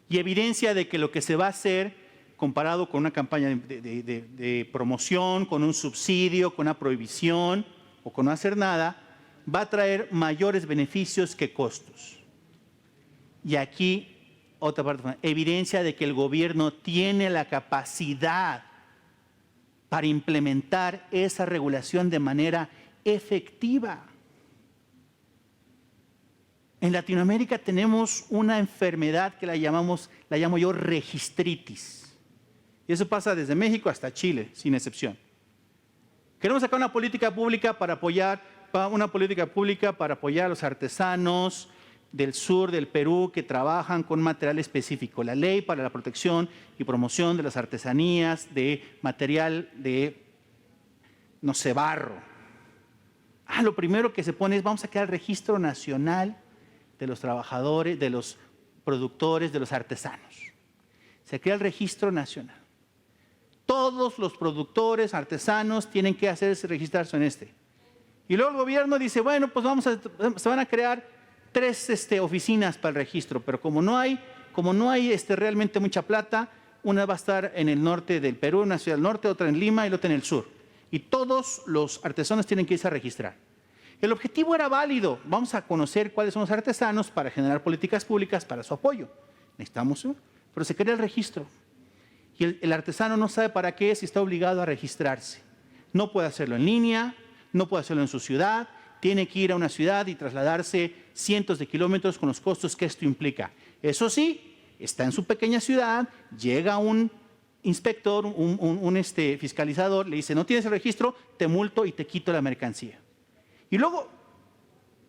Y evidencia de que lo que se va a hacer comparado con una campaña de promoción, con un subsidio, con una prohibición o con no hacer nada, va a traer mayores beneficios que costos. Y aquí, otra parte, evidencia de que el gobierno tiene la capacidad para implementar esa regulación de manera efectiva. En Latinoamérica tenemos una enfermedad que la llamo yo registritis. Y eso pasa desde México hasta Chile, sin excepción. Queremos sacar una política pública para apoyar a los artesanos del sur del Perú que trabajan con material específico. La ley para la protección y promoción de las artesanías de material de, no sé, barro. Lo primero que se pone es vamos a crear el registro nacional de los trabajadores, de los productores, de los artesanos. Se crea el registro nacional. Todos los productores, artesanos, tienen que registrarse en este. Y luego el gobierno dice, bueno, pues se van a crear 3 oficinas para el registro, pero como no hay realmente mucha plata, una va a estar en el norte del Perú, en una ciudad del norte, otra en Lima y otra en el sur. Y todos los artesanos tienen que irse a registrar. El objetivo era válido. Vamos a conocer cuáles son los artesanos para generar políticas públicas para su apoyo. Necesitamos, pero se crea el registro. Y el artesano no sabe para qué si está obligado a registrarse. No puede hacerlo en línea, no puede hacerlo en su ciudad, tiene que ir a una ciudad y trasladarse cientos de kilómetros con los costos que esto implica. Eso sí, está en su pequeña ciudad, llega un inspector, un fiscalizador, le dice, no tienes el registro, te multo y te quito la mercancía. Y luego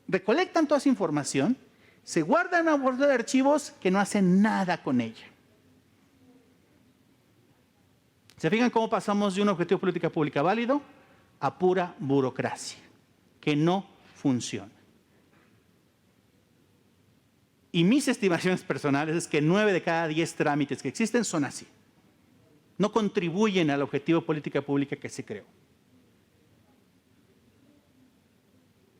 recolectan toda esa información, se guardan en una bolsa de archivos que no hacen nada con ella. ¿Se fijan cómo pasamos de un objetivo de política pública válido a pura burocracia, que no funciona? Y mis estimaciones personales es que 9 de cada 10 trámites que existen son así. No contribuyen al objetivo de política pública que se creó.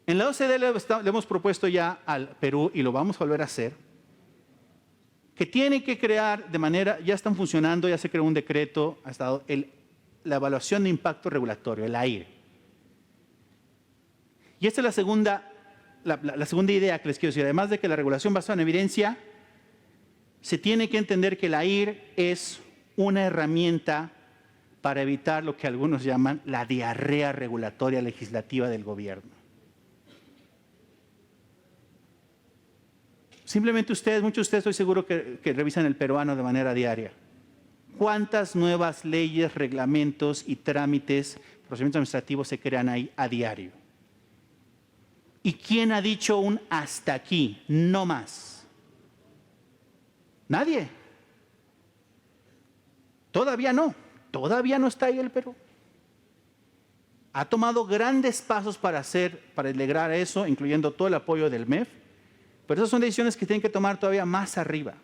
En la OCDE le hemos propuesto ya al Perú, y lo vamos a volver a hacer, que tiene que crear de manera, ya están funcionando, ya se creó un decreto, ha estado la evaluación de impacto regulatorio, el AIR. Y esta es la segunda idea que les quiero decir. Además de que la regulación basada en evidencia, se tiene que entender que el AIR es una herramienta para evitar lo que algunos llaman la diarrea regulatoria legislativa del gobierno. Simplemente ustedes, muchos de ustedes estoy seguro que revisan el peruano de manera diaria. ¿Cuántas nuevas leyes, reglamentos y trámites, procedimientos administrativos se crean ahí a diario? ¿Y quién ha dicho un hasta aquí, no más? Nadie. Todavía no está ahí el Perú. Ha tomado grandes pasos para lograr eso, incluyendo todo el apoyo del MEF, pero esas son decisiones que tienen que tomar todavía más arriba.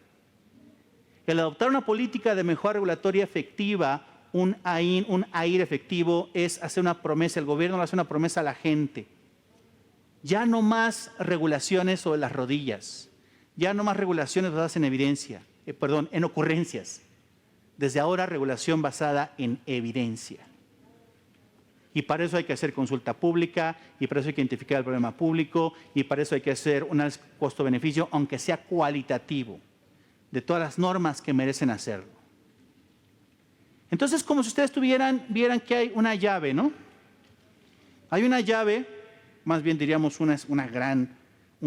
El adoptar una política de mejora regulatoria efectiva, un AIR efectivo, es hacer una promesa, el gobierno le hace una promesa a la gente. Ya no más regulaciones sobre las rodillas, ya no más regulaciones basadas en evidencia, en ocurrencias. Desde ahora, regulación basada en evidencia. Y para eso hay que hacer consulta pública, y para eso hay que identificar el problema público, y para eso hay que hacer un análisis costo-beneficio, aunque sea cualitativo, de todas las normas que merecen hacerlo. Entonces, como si ustedes vieran que hay una llave, ¿no? Hay una llave, más bien diríamos un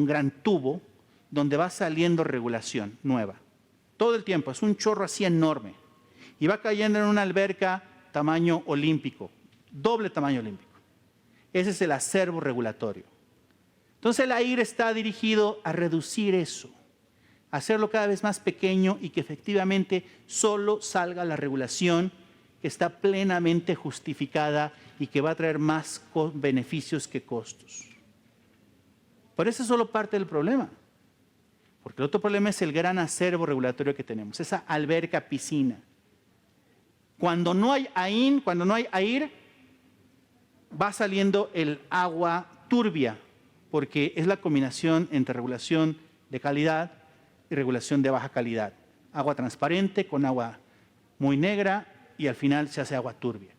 gran tubo, donde va saliendo regulación nueva. Todo el tiempo, es un chorro así enorme. Y va cayendo en una alberca tamaño olímpico, doble tamaño olímpico. Ese es el acervo regulatorio. Entonces el AIR está dirigido a reducir eso, a hacerlo cada vez más pequeño y que efectivamente solo salga la regulación que está plenamente justificada y que va a traer más beneficios que costos. Pero eso es solo parte del problema. Porque el otro problema es el gran acervo regulatorio que tenemos, esa alberca piscina. Cuando no hay AIR, va saliendo el agua turbia, porque es la combinación entre regulación de calidad y regulación de baja calidad. Agua transparente con agua muy negra y al final se hace agua turbia.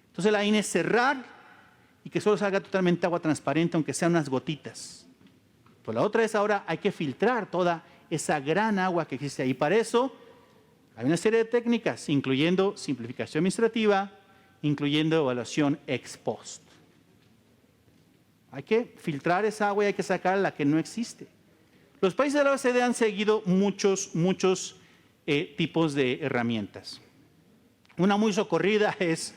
Entonces la AIR es cerrar y que solo salga totalmente agua transparente, aunque sean unas gotitas. Pues la otra es ahora hay que filtrar toda esa gran agua que existe ahí. Para eso hay una serie de técnicas, incluyendo simplificación administrativa, incluyendo evaluación ex post. Hay que filtrar esa agua y hay que sacar la que no existe. Los países de la OCDE han seguido muchos tipos de herramientas. Una muy socorrida es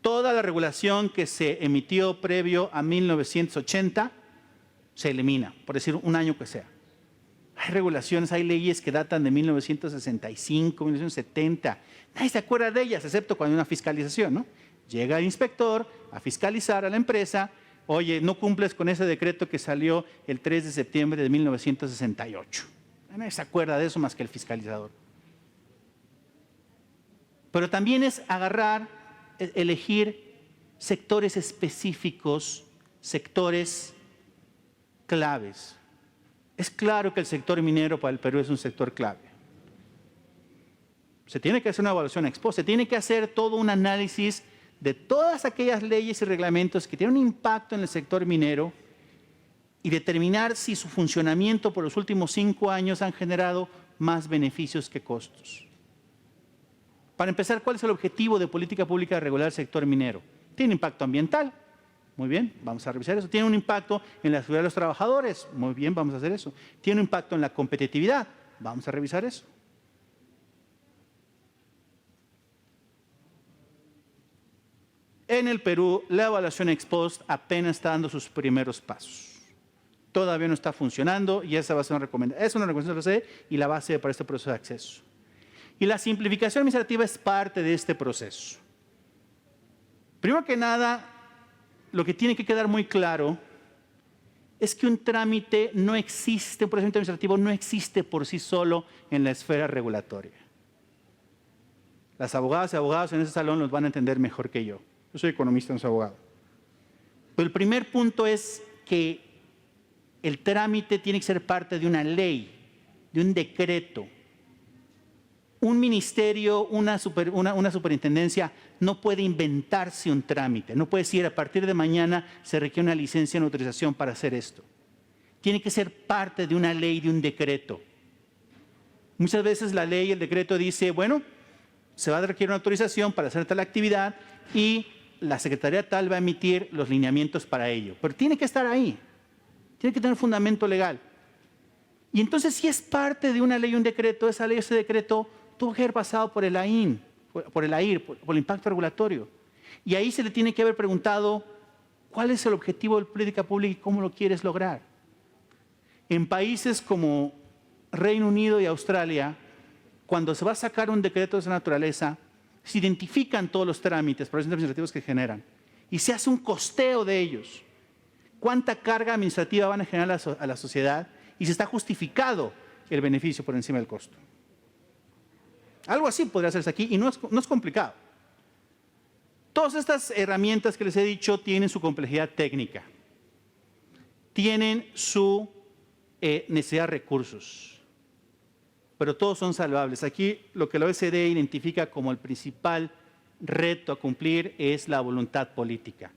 toda la regulación que se emitió previo a 1980 se elimina, por decir un año que sea. Hay regulaciones, hay leyes que datan de 1965, 1970. Nadie se acuerda de ellas, excepto cuando hay una fiscalización, ¿no? Llega el inspector a fiscalizar a la empresa. Oye, no cumples con ese decreto que salió el 3 de septiembre de 1968. Nadie se acuerda de eso más que el fiscalizador. Pero también es elegir sectores específicos, sectores claves. Es claro que el sector minero para el Perú es un sector clave. Se tiene que hacer una evaluación ex post, se tiene que hacer todo un análisis de todas aquellas leyes y reglamentos que tienen un impacto en el sector minero y determinar si su funcionamiento por los últimos 5 años han generado más beneficios que costos. Para empezar, ¿cuál es el objetivo de política pública de regular el sector minero? Tiene impacto ambiental. Muy bien, vamos a revisar eso. Tiene un impacto en la seguridad de los trabajadores. Muy bien, vamos a hacer eso. Tiene un impacto en la competitividad. Vamos a revisar eso. En el Perú, la evaluación ex post apenas está dando sus primeros pasos. Todavía no está funcionando y esa va a ser una recomendación. Es una recomendación de la OCDE y la base para este proceso de acceso. Y la simplificación administrativa es parte de este proceso. Primero que nada, lo que tiene que quedar muy claro es que un trámite no existe, un procedimiento administrativo no existe por sí solo en la esfera regulatoria. Las abogadas y abogados en ese salón los van a entender mejor que yo. Yo soy economista, no soy abogado. Pero el primer punto es que el trámite tiene que ser parte de una ley, de un decreto. Un ministerio, una superintendencia no puede inventarse un trámite. No puede decir a partir de mañana se requiere una licencia, una autorización para hacer esto. Tiene que ser parte de una ley, de un decreto. Muchas veces la ley, el decreto dice, bueno, se va a requerir una autorización para hacer tal actividad y la Secretaría tal va a emitir los lineamientos para ello. Pero tiene que estar ahí. Tiene que tener fundamento legal. Y entonces, si es parte de una ley, un decreto, esa ley, ese decreto, tuvo que haber pasado por el AIN, por el impacto regulatorio. Y ahí se le tiene que haber preguntado, ¿cuál es el objetivo de la política pública y cómo lo quieres lograr? En países como Reino Unido y Australia, cuando se va a sacar un decreto de esa naturaleza, se identifican todos los trámites, procesos administrativos que generan, y se hace un costeo de ellos. ¿Cuánta carga administrativa van a generar a la sociedad? Y si está justificado el beneficio por encima del costo. Algo así podría hacerse aquí y no es complicado. Todas estas herramientas que les he dicho tienen su complejidad técnica, tienen su necesidad de recursos, pero todos son salvables. Aquí lo que la OECD identifica como el principal reto a cumplir es la voluntad política,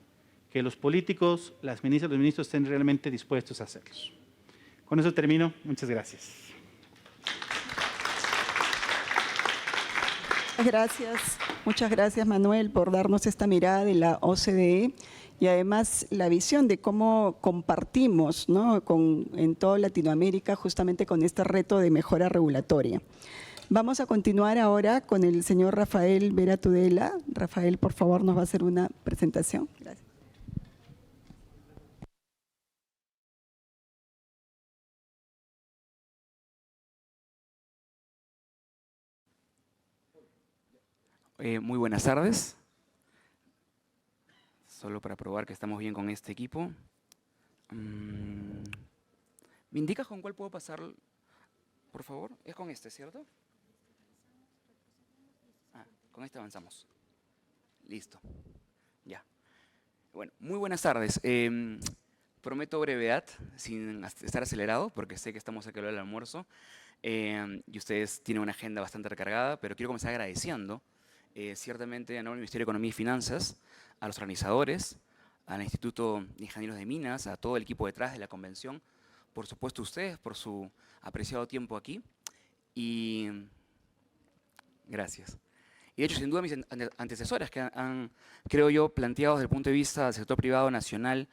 que los políticos, las ministras, los ministros estén realmente dispuestos a hacerlos. Con eso termino. Muchas gracias. Muchas gracias Manuel por darnos esta mirada de la OCDE y además la visión de cómo compartimos, ¿no?, en toda Latinoamérica justamente con este reto de mejora regulatoria. Vamos a continuar ahora con el señor Rafael Vera Tudela. Rafael, por favor, nos va a hacer una presentación. Gracias. Muy buenas tardes. Solo para probar que estamos bien con este equipo. ¿Me indicas con cuál puedo pasar, por favor? Es con este, ¿cierto? Con este avanzamos. Listo. Ya. Bueno, muy buenas tardes. Prometo brevedad, sin estar acelerado, porque sé que estamos aquí a la hora del almuerzo y ustedes tienen una agenda bastante recargada, pero quiero comenzar agradeciendo ciertamente a nombre del Ministerio de Economía y Finanzas, a los organizadores, al Instituto de Ingenieros de Minas, a todo el equipo detrás de la convención, por supuesto ustedes por su apreciado tiempo aquí y gracias. Y de hecho, sin duda, mis antecesoras que han, creo yo, planteado desde el punto de vista del sector privado nacional,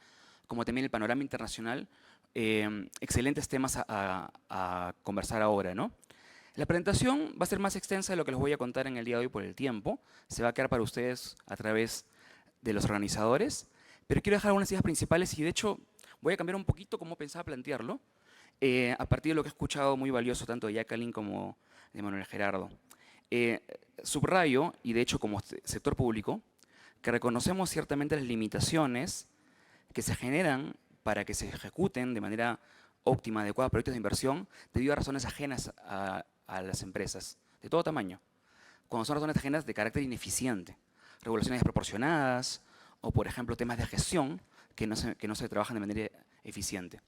como también el panorama internacional, excelentes temas a conversar ahora, ¿no? La presentación va a ser más extensa de lo que les voy a contar en el día de hoy por el tiempo. Se va a quedar para ustedes a través de los organizadores, pero quiero dejar algunas ideas principales y de hecho voy a cambiar un poquito cómo pensaba plantearlo a partir de lo que he escuchado muy valioso tanto de Jacqueline como de Manuel Gerardo. Subrayo, y de hecho como sector público, que reconocemos ciertamente las limitaciones que se generan para que se ejecuten de manera óptima, adecuada proyectos de inversión debido a razones ajenas a las empresas de todo tamaño. Cuando son razones ajenas de carácter ineficiente, regulaciones desproporcionadas o, por ejemplo, temas de gestión que no se trabajan de manera eficiente.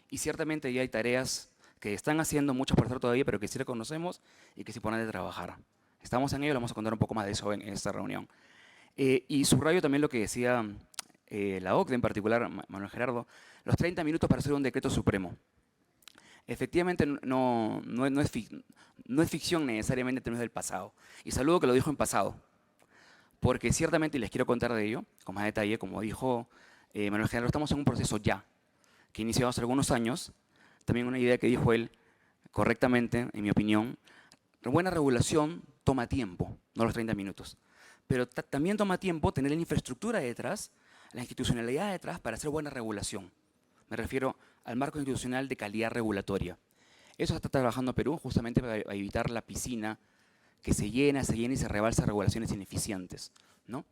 Y ciertamente ya hay tareas que están haciendo muchos por hacer todavía, pero que sí reconocemos y que sí ponen de trabajar. Estamos en ello, vamos a contar un poco más de eso en esta reunión. Y subrayo también lo que decía la OCDE, en particular Manuel Gerardo, los 30 minutos para hacer un decreto supremo. Efectivamente, no es ficción necesariamente en términos del pasado. Y saludo que lo dijo en pasado, porque ciertamente, y les quiero contar de ello, con más detalle, como dijo Manuel Gerardo, estamos en un proceso ya, que inició hace algunos años. También una idea que dijo él, correctamente, en mi opinión, buena regulación toma tiempo, no los 30 minutos. Pero también toma tiempo tener la infraestructura detrás, la institucionalidad detrás para hacer buena regulación. Me refiero al marco institucional de calidad regulatoria. Eso está trabajando Perú justamente para evitar la piscina que se llena y se rebalsa regulaciones ineficientes, ¿no?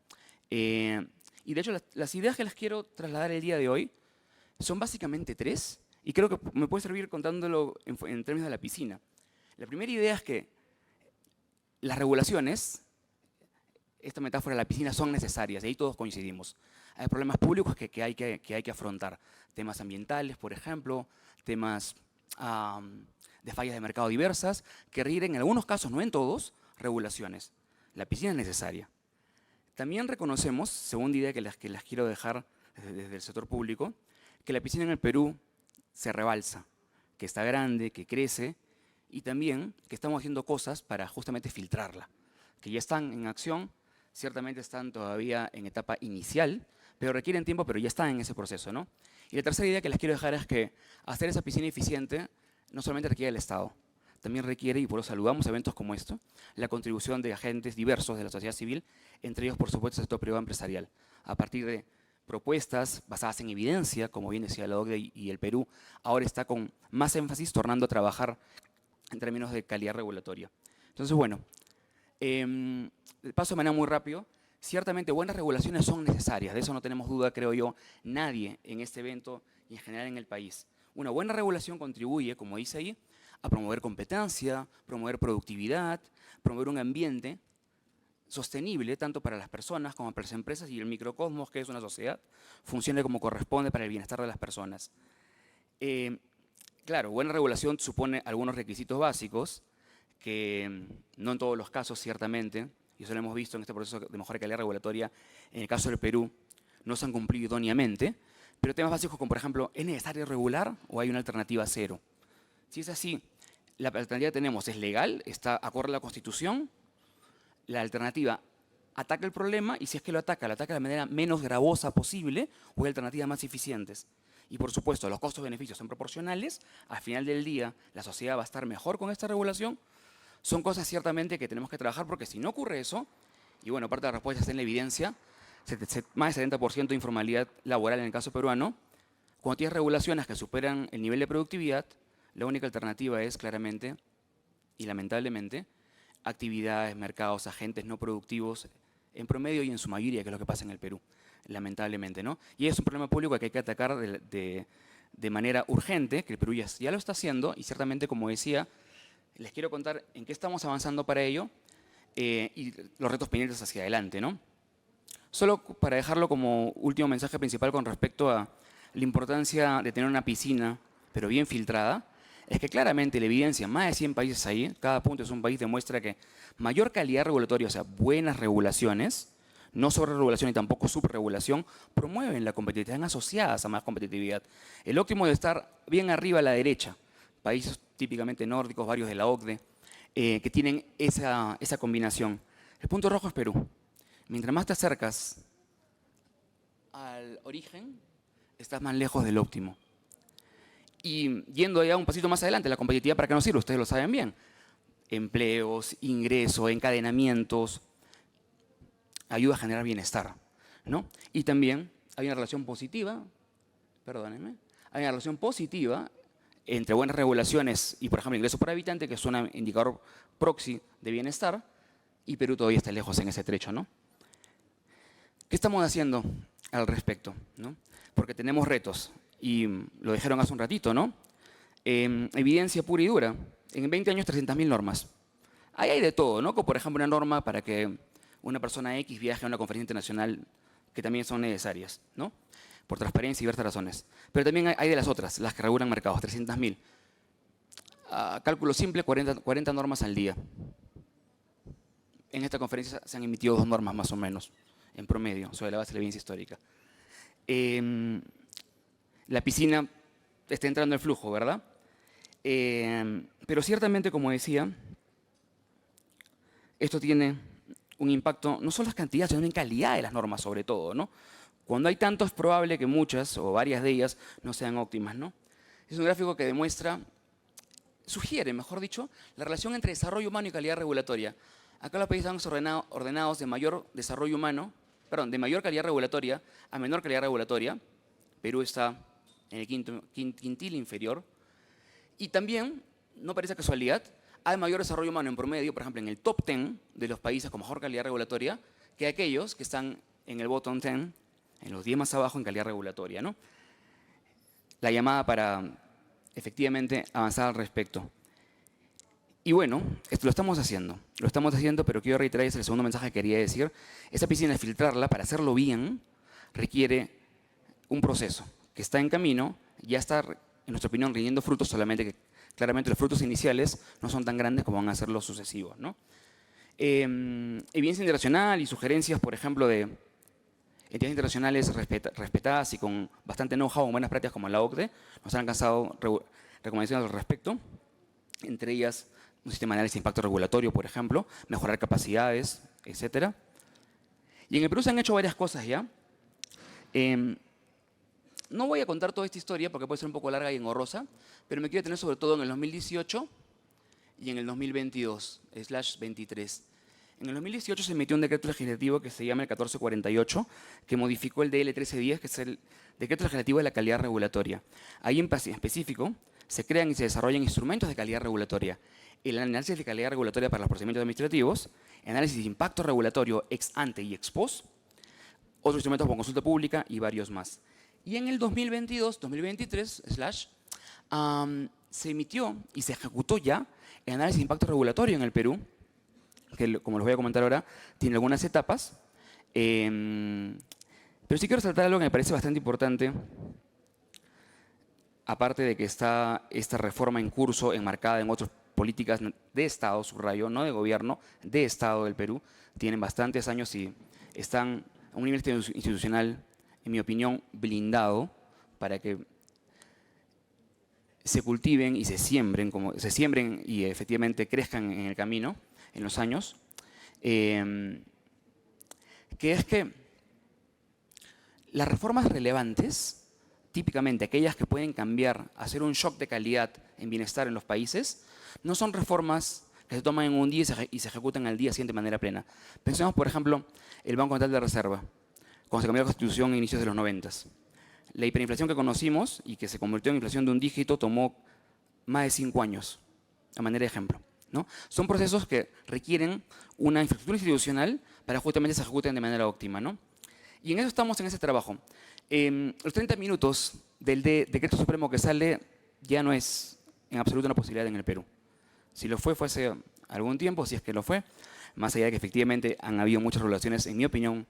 Y de hecho, las ideas que les quiero trasladar el día de hoy son básicamente 3, y creo que me puede servir contándolo en términos de la piscina. La primera idea es que las regulaciones, esta metáfora de la piscina, son necesarias, y ahí todos coincidimos. Hay problemas públicos que hay que afrontar. Temas ambientales, por ejemplo, temas de fallas de mercado diversas, que requieren en algunos casos, no en todos, regulaciones. La piscina es necesaria. También reconocemos, segunda idea que las quiero dejar desde el sector público, que la piscina en el Perú se rebalsa, que está grande, que crece, y también que estamos haciendo cosas para justamente filtrarla, que ya están en acción, ciertamente están todavía en etapa inicial, pero requieren tiempo, pero ya están en ese proceso, ¿no? Y la tercera idea que les quiero dejar es que hacer esa piscina eficiente no solamente requiere el Estado, también requiere, y por eso saludamos eventos como esto, la contribución de agentes diversos de la sociedad civil, entre ellos, por supuesto, el sector privado empresarial, a partir de propuestas basadas en evidencia, como bien decía la OCDE, y el Perú ahora está con más énfasis tornando a trabajar en términos de calidad regulatoria. Entonces, bueno, paso de manera muy rápido. Ciertamente buenas regulaciones son necesarias, de eso no tenemos duda, creo yo, nadie en este evento y en general en el país. Una buena regulación contribuye, como dice ahí, a promover competencia, promover productividad, promover un ambiente sostenible tanto para las personas como para las empresas y el microcosmos, que es una sociedad, funcione como corresponde para el bienestar de las personas. Claro, buena regulación supone algunos requisitos básicos, que no en todos los casos, ciertamente, y eso lo hemos visto en este proceso de mejora de calidad regulatoria, en el caso del Perú, no se han cumplido idóneamente, pero temas básicos como, por ejemplo, ¿es necesario regular o hay una alternativa cero? Si es así, la alternativa que tenemos es legal, está acorde a la Constitución, la alternativa ataca el problema y si es que lo ataca de la manera menos gravosa posible o hay alternativas más eficientes. Y por supuesto, los costos-beneficios son proporcionales, al final del día la sociedad va a estar mejor con esta regulación. Son cosas ciertamente que tenemos que trabajar porque si no ocurre eso, y bueno, parte de la respuesta está en la evidencia, más del 70% de informalidad laboral en el caso peruano, cuando tienes regulaciones que superan el nivel de productividad, la única alternativa es claramente, y lamentablemente, actividades, mercados, agentes no productivos, en promedio y en su mayoría, que es lo que pasa en el Perú, lamentablemente, ¿no? Y es un problema público que hay que atacar de manera urgente, que el Perú ya lo está haciendo, y ciertamente, como decía, les quiero contar en qué estamos avanzando para ello y los retos pendientes hacia adelante, ¿no? Solo para dejarlo como último mensaje principal con respecto a la importancia de tener una piscina, pero bien filtrada, es que claramente la evidencia, más de 100 países ahí, cada punto es un país, demuestra que mayor calidad regulatoria, o sea, buenas regulaciones, no sobreregulación y tampoco subregulación, promueven la competitividad, asociadas a más competitividad. El óptimo de estar bien arriba a la derecha, países típicamente nórdicos, varios de la OCDE, que tienen esa combinación. El punto rojo es Perú. Mientras más te acercas al origen, estás más lejos del óptimo. Y yendo ya un pasito más adelante, la competitividad, ¿para qué nos sirve? Ustedes lo saben bien. Empleos, ingresos, encadenamientos, ayuda a generar bienestar, ¿no? Y también hay una relación positiva, perdónenme, hay una relación positiva entre buenas regulaciones y, por ejemplo, ingreso por habitante, que es un indicador proxy de bienestar, y Perú todavía está lejos en ese trecho, ¿no? ¿Qué estamos haciendo al respecto, ¿no? Porque tenemos retos, y lo dijeron hace un ratito, ¿no? Evidencia pura y dura. En 20 años, 300.000 normas. Ahí hay de todo, ¿no? Como por ejemplo una norma para que una persona X viaje a una conferencia internacional que también son necesarias, ¿no? Por transparencia y diversas razones. Pero también hay de las otras, las que regulan mercados, 300.000. Cálculo simple, 40 normas al día. En esta conferencia se han emitido 2 normas más o menos. en promedio, sobre la base de la evidencia histórica. La piscina está entrando en flujo, ¿verdad? Pero ciertamente, como decía, esto tiene un impacto no solo en cantidad, sino en calidad de las normas, sobre todo, ¿no? Cuando hay tanto, es probable que muchas o varias de ellas no sean óptimas, ¿no? Es un gráfico que demuestra, sugiere, mejor dicho, la relación entre desarrollo humano y calidad regulatoria. Acá los países están ordenados de mayor desarrollo humano, perdón, de mayor calidad regulatoria a menor calidad regulatoria. Perú está en el quintil inferior. Y también, no parece casualidad, hay mayor desarrollo humano en promedio, por ejemplo, en el top 10 de los países con mejor calidad regulatoria, que aquellos que están en el bottom 10, en los 10 más abajo en calidad regulatoria, ¿no? La llamada para efectivamente avanzar al respecto. Y bueno, esto lo estamos haciendo, pero quiero reiterar, es el segundo mensaje que quería decir. Esa piscina, filtrarla, para hacerlo bien, requiere un proceso que está en camino, ya está, en nuestra opinión, rindiendo frutos, solamente que claramente los frutos iniciales no son tan grandes como van a ser los sucesivos, ¿no? Evidencia internacional y sugerencias, por ejemplo, de entidades internacionales respetadas y con bastante know-how en buenas prácticas como la OCDE, nos han alcanzado recomendaciones al respecto, entre ellas un sistema de análisis de impacto regulatorio, por ejemplo, mejorar capacidades, etc. Y en el Perú se han hecho varias cosas ya. No voy a contar toda esta historia porque puede ser un poco larga y engorrosa, pero me quiero detener sobre todo en el 2018 y en el 2022/23. En el 2018 se emitió un decreto legislativo que se llama el 1448, que modificó el DL 1310, que es el decreto legislativo de la calidad regulatoria. Ahí en específico se crean y se desarrollan instrumentos de calidad regulatoria. El análisis de calidad regulatoria para los procedimientos administrativos, el análisis de impacto regulatorio ex ante y ex post, otros instrumentos como consulta pública y varios más. Y en el 2022/2023 se emitió y se ejecutó ya el análisis de impacto regulatorio en el Perú, que, como les voy a comentar ahora, tiene algunas etapas. Pero sí quiero resaltar algo que me parece bastante importante, aparte de que está esta reforma en curso, enmarcada en otras políticas de Estado, subrayo, no de gobierno, de Estado del Perú. Tienen bastantes años y están a un nivel institucional, en mi opinión, blindado para que se cultiven y se siembren y efectivamente crezcan en el camino, en los años, que es que las reformas relevantes, típicamente aquellas que pueden cambiar, hacer un shock de calidad en bienestar en los países, no son reformas que se toman en un día y se ejecutan al día siguiente de manera plena. Pensemos, por ejemplo, el Banco Central de Reserva, cuando se cambió la Constitución a inicios de los 90. La hiperinflación que conocimos y que se convirtió en inflación de un dígito tomó más de 5 años, a manera de ejemplo, ¿no? Son procesos que requieren una infraestructura institucional para justamente se ejecuten de manera óptima, ¿no? Y en eso estamos, en ese trabajo. Los 30 minutos del decreto supremo que sale ya no es en absoluto una posibilidad en el Perú. Si lo fue hace algún tiempo, si es que lo fue, más allá de que efectivamente han habido muchas regulaciones, en mi opinión,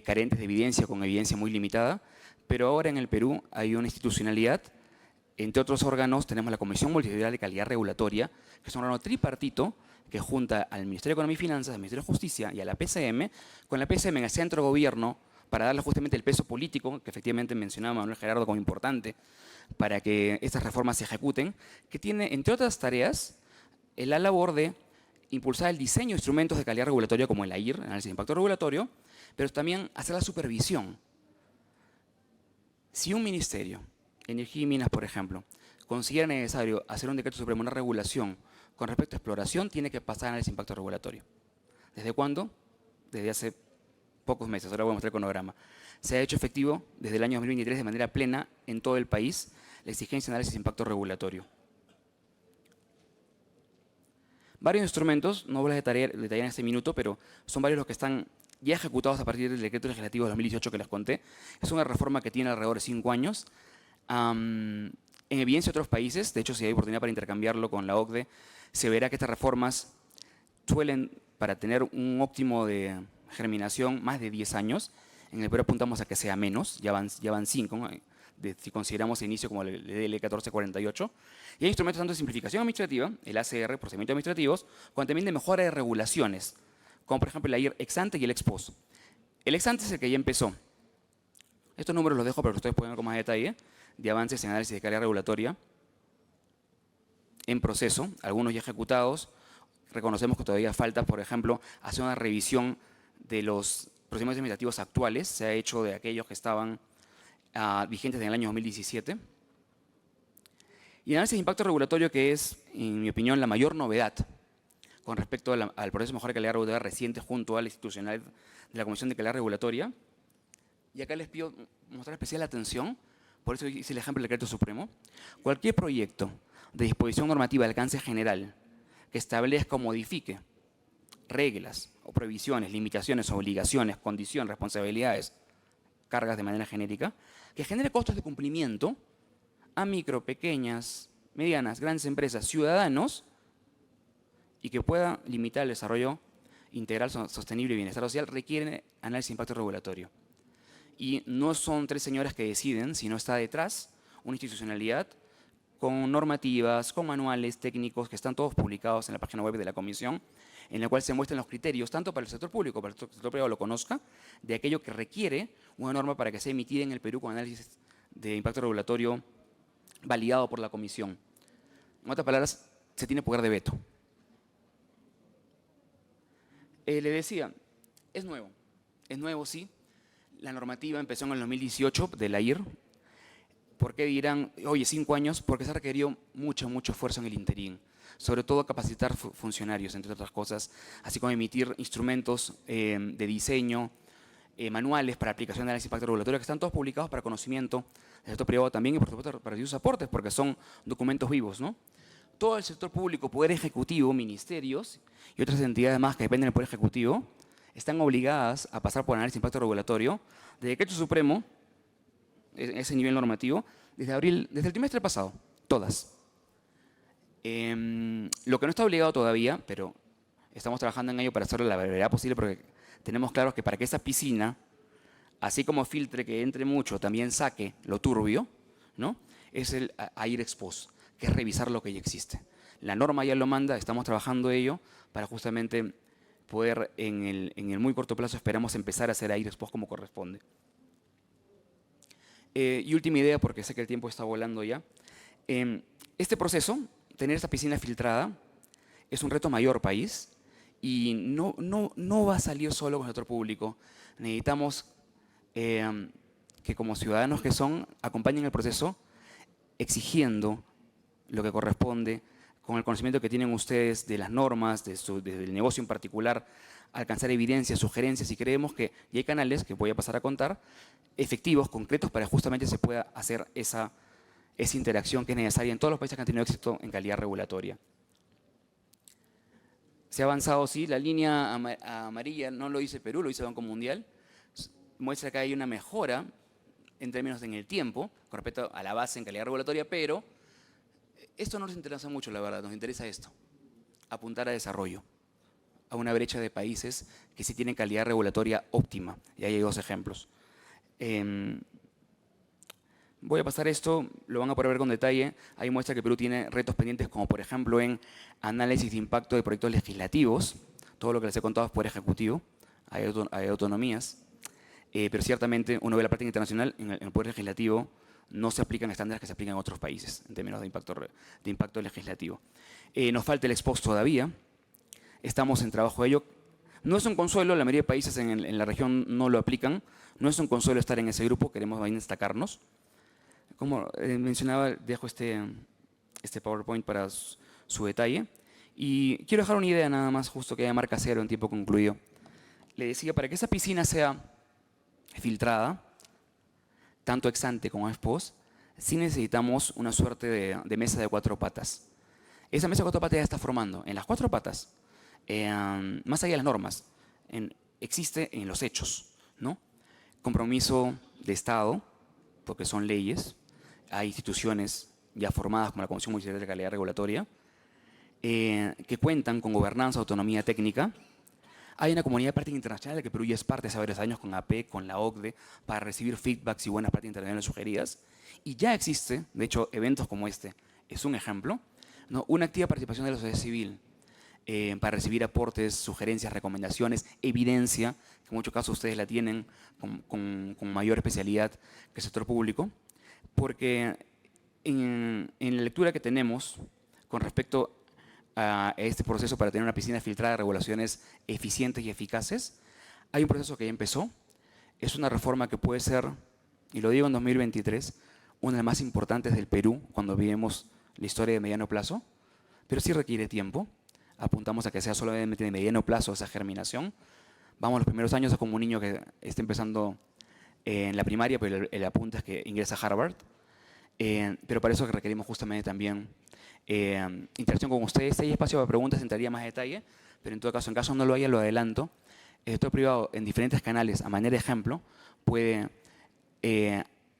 carentes de evidencia, con evidencia muy limitada, pero ahora en el Perú hay una institucionalidad. Entre otros órganos tenemos la Comisión Multisectorial de Calidad Regulatoria, que es un órgano tripartito que junta al Ministerio de Economía y Finanzas, al Ministerio de Justicia y a la PCM, con la PCM en el centro gobierno, para darle justamente el peso político, que efectivamente mencionaba Manuel Gerardo como importante, para que estas reformas se ejecuten, que tiene, entre otras tareas, la labor de impulsar el diseño de instrumentos de calidad regulatoria como el AIR, análisis de impacto regulatorio, pero también hacer la supervisión. Si un ministerio, Energía y Minas, por ejemplo, considera necesario hacer un decreto supremo, una regulación con respecto a exploración, tiene que pasar análisis de impacto regulatorio. ¿Desde cuándo? Desde hace pocos meses, ahora voy a mostrar el cronograma. Se ha hecho efectivo desde el año 2023 de manera plena en todo el país la exigencia de análisis de impacto regulatorio. Varios instrumentos, no voy a detallar en este minuto, pero son varios los que están ya ejecutados a partir del decreto legislativo de 2018 que les conté. Es una reforma que tiene alrededor de 5 años. En evidencia de otros países, de hecho si hay oportunidad para intercambiarlo con la OCDE, se verá que estas reformas suelen, para tener un óptimo de germinación, más de 10 años. En el Perú apuntamos a que sea menos, ya van 5, ¿no? Si consideramos el inicio como el DL 1448. Y hay instrumentos tanto de simplificación administrativa, el ACR, procedimientos administrativos, como también de mejora de regulaciones, como por ejemplo el AIR ex ante y el ex post. El ex ante es el que ya empezó. Estos números los dejo para que ustedes puedan ver con más detalle, de avances en análisis de calidad regulatoria, en proceso, algunos ya ejecutados. Reconocemos que todavía falta, por ejemplo, hacer una revisión de los procedimientos administrativos actuales. Se ha hecho de aquellos que estaban vigentes en el año 2017. Y análisis de impacto regulatorio, que es, en mi opinión, la mayor novedad con respecto al proceso de mejora de calidad regulatoria reciente junto a la institucionalidad de la Comisión de Calidad Regulatoria. Y acá les pido mostrar especial atención, por eso hice el ejemplo del Decreto Supremo. Cualquier proyecto de disposición normativa de alcance general que establezca o modifique reglas o prohibiciones, limitaciones, obligaciones, condiciones, responsabilidades, cargas de manera genérica, que genere costos de cumplimiento a micro, pequeñas, medianas, grandes empresas, ciudadanos, y que pueda limitar el desarrollo integral, sostenible y bienestar social, requiere análisis de impacto regulatorio. Y no son tres señoras que deciden, sino está detrás una institucionalidad con normativas, con manuales técnicos que están todos publicados en la página web de la Comisión, en la cual se muestran los criterios, tanto para el sector público, para el sector privado lo conozca, de aquello que requiere una norma para que sea emitida en el Perú con análisis de impacto regulatorio validado por la Comisión. En otras palabras, se tiene poder de veto. Le decía, es nuevo sí. La normativa empezó en el 2018 de la IR. ¿Por qué dirán, oye, 5 años? Porque se ha requerido mucho esfuerzo en el interín. Sobre todo capacitar funcionarios, entre otras cosas, así como emitir instrumentos de diseño, manuales para aplicación de análisis de impacto regulatorio, que están todos publicados para conocimiento del sector privado también y por supuesto para sus aportes, porque son documentos vivos, ¿no? Todo el sector público, Poder Ejecutivo, ministerios y otras entidades más que dependen del Poder Ejecutivo, están obligadas a pasar por análisis de impacto regulatorio de Decreto Supremo, ese nivel normativo, desde el trimestre pasado, todas. Lo que no está obligado todavía, pero estamos trabajando en ello para hacerlo la brevedad posible, porque tenemos claro que para que esa piscina, así como filtre que entre mucho, también saque lo turbio, ¿no? Es el AIR ex post, que es revisar lo que ya existe. La norma ya lo manda, estamos trabajando ello para justamente poder en el muy corto plazo esperamos empezar a hacer AIR ex post como corresponde. Y última idea, porque sé que el tiempo está volando ya. Este proceso, tener esta piscina filtrada, es un reto mayor país y no va a salir solo con el sector público. Necesitamos que como ciudadanos que son, acompañen el proceso exigiendo lo que corresponde, con el conocimiento que tienen ustedes de las normas, del negocio en particular, alcanzar evidencias, sugerencias, y creemos que y hay canales, que voy a pasar a contar, efectivos, concretos, para justamente se pueda hacer esa interacción que es necesaria en todos los países que han tenido éxito en calidad regulatoria. Se ha avanzado, sí, la línea amarilla no lo dice Perú, lo dice Banco Mundial, muestra que hay una mejora en términos en el tiempo, con respecto a la base en calidad regulatoria, pero esto no nos interesa mucho, la verdad, nos interesa esto, apuntar a desarrollo, a una brecha de países que sí tienen calidad regulatoria óptima, y ahí hay 2 ejemplos. Voy a pasar esto, lo van a poder ver con detalle. Ahí muestra que Perú tiene retos pendientes, como por ejemplo en análisis de impacto de proyectos legislativos, todo lo que les he contado es Poder Ejecutivo, hay autonomías, pero ciertamente uno ve la práctica internacional, en el Poder Legislativo no se aplican estándares que se aplican en otros países, en términos de impacto legislativo. Nos falta el ex post todavía, estamos en trabajo de ello. No es un consuelo, la mayoría de países en la región no lo aplican, no es un consuelo estar en ese grupo, queremos destacarnos. Como mencionaba, dejo este PowerPoint para su detalle. Y quiero dejar una idea nada más, justo que haya marca cero en tiempo concluido. Le decía, para que esa piscina sea filtrada, tanto ex ante como ex post, sí necesitamos una suerte de mesa de 4 patas. Esa mesa de 4 patas ya está formando. En las 4 patas, más allá de las normas, existe en los hechos, ¿no? Compromiso de Estado, porque son leyes, hay instituciones ya formadas como la Comisión Municipal de Calidad Regulatoria, que cuentan con gobernanza, autonomía técnica. Hay una comunidad de práctica internacional de que Perú ya es parte hace varios años con AP, con la OCDE, para recibir feedbacks y buenas prácticas internacionales sugeridas. Y ya existe, de hecho, eventos como este es un ejemplo, ¿no? Una activa participación de la sociedad civil. para recibir aportes, sugerencias, recomendaciones, evidencia, que en muchos casos ustedes la tienen con mayor especialidad que el sector público, porque en la lectura que tenemos con respecto a este proceso para tener una piscina filtrada de regulaciones eficientes y eficaces, hay un proceso que ya empezó. Es una reforma que puede ser, y lo digo en 2023, una de las más importantes del Perú cuando vemos la historia de mediano plazo, pero sí requiere tiempo. Apuntamos a que sea solamente de mediano plazo esa germinación. Vamos, los primeros años es como un niño que está empezando en la primaria, pero el apunte es que ingresa a Harvard. Pero para eso requerimos justamente también interacción con ustedes. Si hay espacio para preguntas, entraría más detalle, pero en todo caso, en caso no lo haya, lo adelanto. El sector privado en diferentes canales, a manera de ejemplo, puede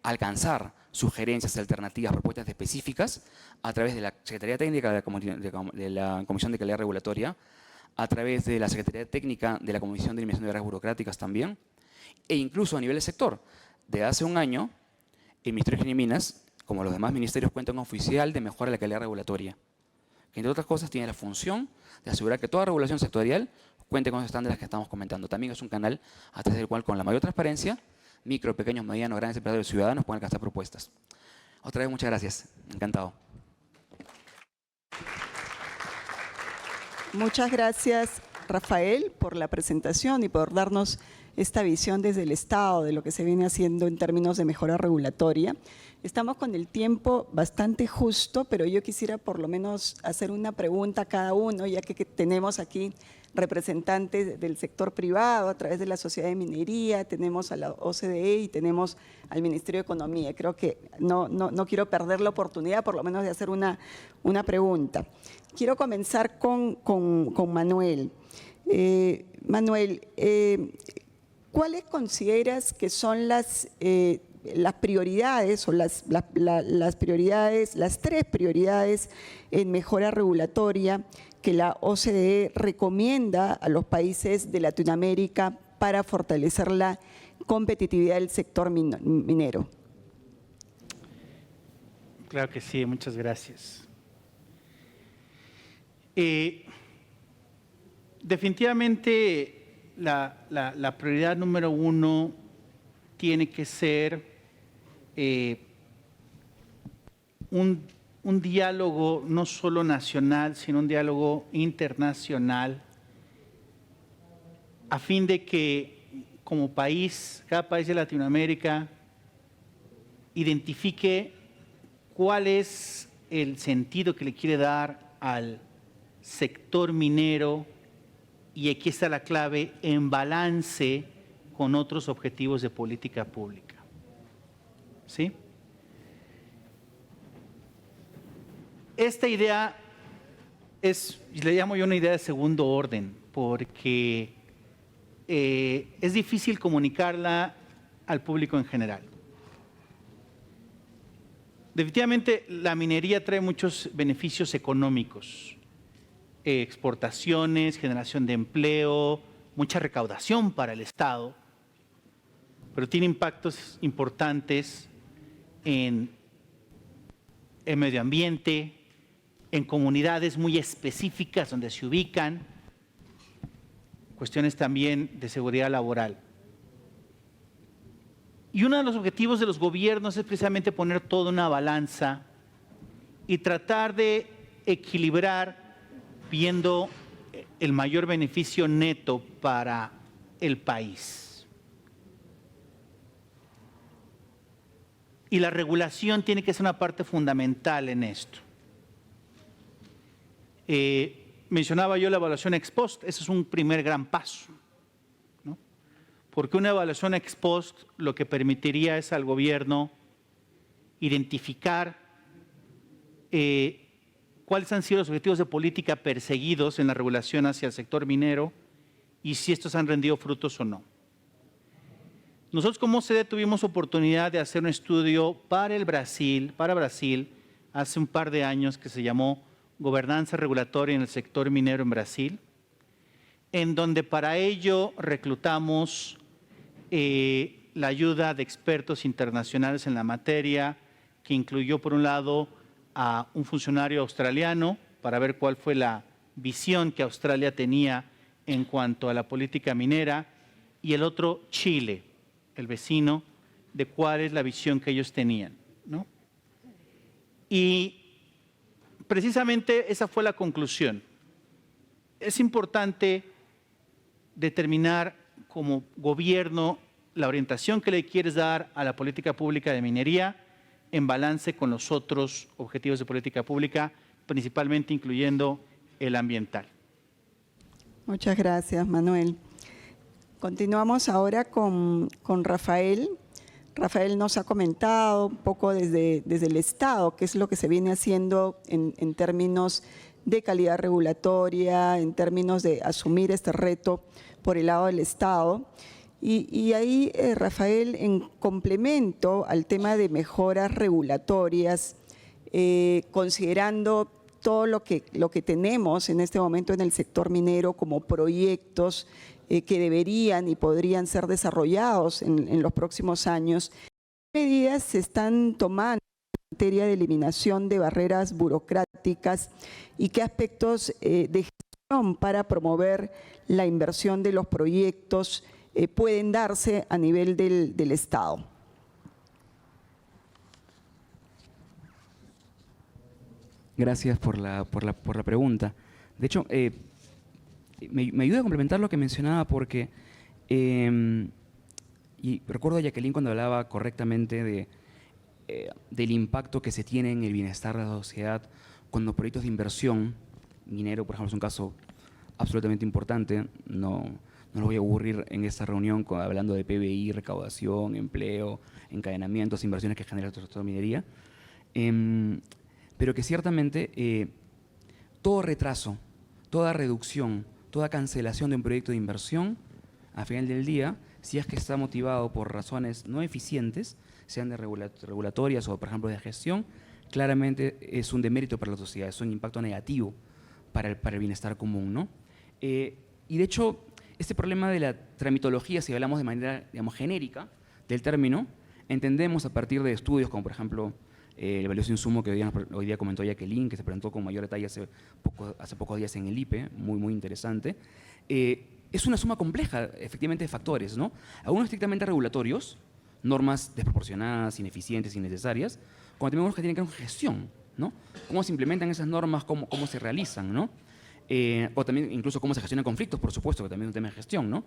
alcanzar sugerencias, alternativas, propuestas específicas a través de la Secretaría Técnica de la Comisión de Calidad Regulatoria, a través de la Secretaría Técnica de la Comisión de Eliminación de Barreras Burocráticas también, e incluso a nivel de sector. De hace un año, el Ministerio de Energía y Minas, como los demás ministerios, cuenta con un oficial de mejora de la calidad regulatoria, que entre otras cosas tiene la función de asegurar que toda regulación sectorial cuente con los estándares que estamos comentando. También es un canal a través del cual, con la mayor transparencia, micro, pequeños, medianos, grandes empresarios y ciudadanos pueden alcanzar propuestas. Otra vez, muchas gracias. Encantado. Muchas gracias, Rafael, por la presentación y por darnos esta visión desde el Estado de lo que se viene haciendo en términos de mejora regulatoria. Estamos con el tiempo bastante justo, pero yo quisiera por lo menos hacer una pregunta a cada uno, ya que tenemos aquí representantes del sector privado a través de la Sociedad de Minería, tenemos a la OCDE y tenemos al Ministerio de Economía. Creo que no quiero perder la oportunidad por lo menos de hacer una pregunta. Quiero comenzar con Manuel. Manuel, ¿cuáles consideras que son las prioridades o las prioridades, las 3 prioridades en mejora regulatoria que la OCDE recomienda a los países de Latinoamérica para fortalecer la competitividad del sector minero? Claro que sí, muchas gracias. Definitivamente la prioridad número 1 tiene que ser un diálogo no solo nacional, sino un diálogo internacional, a fin de que como país, cada país de Latinoamérica, identifique cuál es el sentido que le quiere dar al sector minero, y aquí está la clave, en balance con otros objetivos de política pública. ¿Sí? Esta idea le llamo yo una idea de segundo orden, porque es difícil comunicarla al público en general. Definitivamente la minería trae muchos beneficios económicos, exportaciones, generación de empleo, mucha recaudación para el Estado, pero tiene impactos importantes en el medio ambiente, en comunidades muy específicas donde se ubican, cuestiones también de seguridad laboral. Y uno de los objetivos de los gobiernos es precisamente poner todo en una balanza y tratar de equilibrar viendo el mayor beneficio neto para el país. Y la regulación tiene que ser una parte fundamental en esto. Mencionaba yo la evaluación ex post, ese es un primer gran paso, ¿no? Porque una evaluación ex post lo que permitiría es al gobierno identificar cuáles han sido los objetivos de política perseguidos en la regulación hacia el sector minero y si estos han rendido frutos o no. Nosotros como OCDE tuvimos oportunidad de hacer un estudio para Brasil, hace un par de años, que se llamó Gobernanza Regulatoria en el Sector Minero en Brasil, en donde para ello reclutamos la ayuda de expertos internacionales en la materia, que incluyó por un lado a un funcionario australiano para ver cuál fue la visión que Australia tenía en cuanto a la política minera, y el otro Chile, el vecino, de cuál es la visión que ellos tenían, ¿no? Y precisamente esa fue la conclusión. Es importante determinar como gobierno la orientación que le quieres dar a la política pública de minería en balance con los otros objetivos de política pública, principalmente incluyendo el ambiental. Muchas gracias, Manuel. Continuamos ahora con Rafael. Rafael nos ha comentado un poco desde el Estado qué es lo que se viene haciendo en términos de calidad regulatoria, en términos de asumir este reto por el lado del Estado. Y ahí, Rafael, en complemento al tema de mejoras regulatorias, considerando todo lo que tenemos en este momento en el sector minero como proyectos que deberían y podrían ser desarrollados en los próximos años, ¿qué medidas se están tomando en materia de eliminación de barreras burocráticas y qué aspectos de gestión para promover la inversión de los proyectos pueden darse a nivel del Estado? Gracias por la pregunta. De hecho, me ayuda a complementar lo que mencionaba porque, y recuerdo a Jacqueline cuando hablaba correctamente del impacto que se tiene en el bienestar de la sociedad cuando proyectos de inversión, minero, por ejemplo, es un caso absolutamente importante, no lo voy a aburrir en esta reunión hablando de PBI, recaudación, empleo, encadenamientos, inversiones que genera el sector de minería, pero que ciertamente todo retraso, toda reducción, toda cancelación de un proyecto de inversión, al final del día, si es que está motivado por razones no eficientes, sean de regulatorias o, por ejemplo, de gestión, claramente es un demérito para la sociedad, es un impacto negativo para el bienestar común, ¿no? Y de hecho, este problema de la tramitología, si hablamos de manera, digamos, genérica del término, entendemos a partir de estudios como, por ejemplo, el valioso insumo que hoy día comentó Jacqueline, que se presentó con mayor detalle hace pocos días en el IPE, muy interesante. Es una suma compleja, efectivamente, de factores, ¿no? Algunos estrictamente regulatorios, normas desproporcionadas, ineficientes, innecesarias, como también algunos que tienen que ver con gestión, ¿no? Cómo se implementan esas normas, cómo se realizan, ¿no? O también incluso cómo se gestionan conflictos, por supuesto, que también es un tema de gestión, ¿no?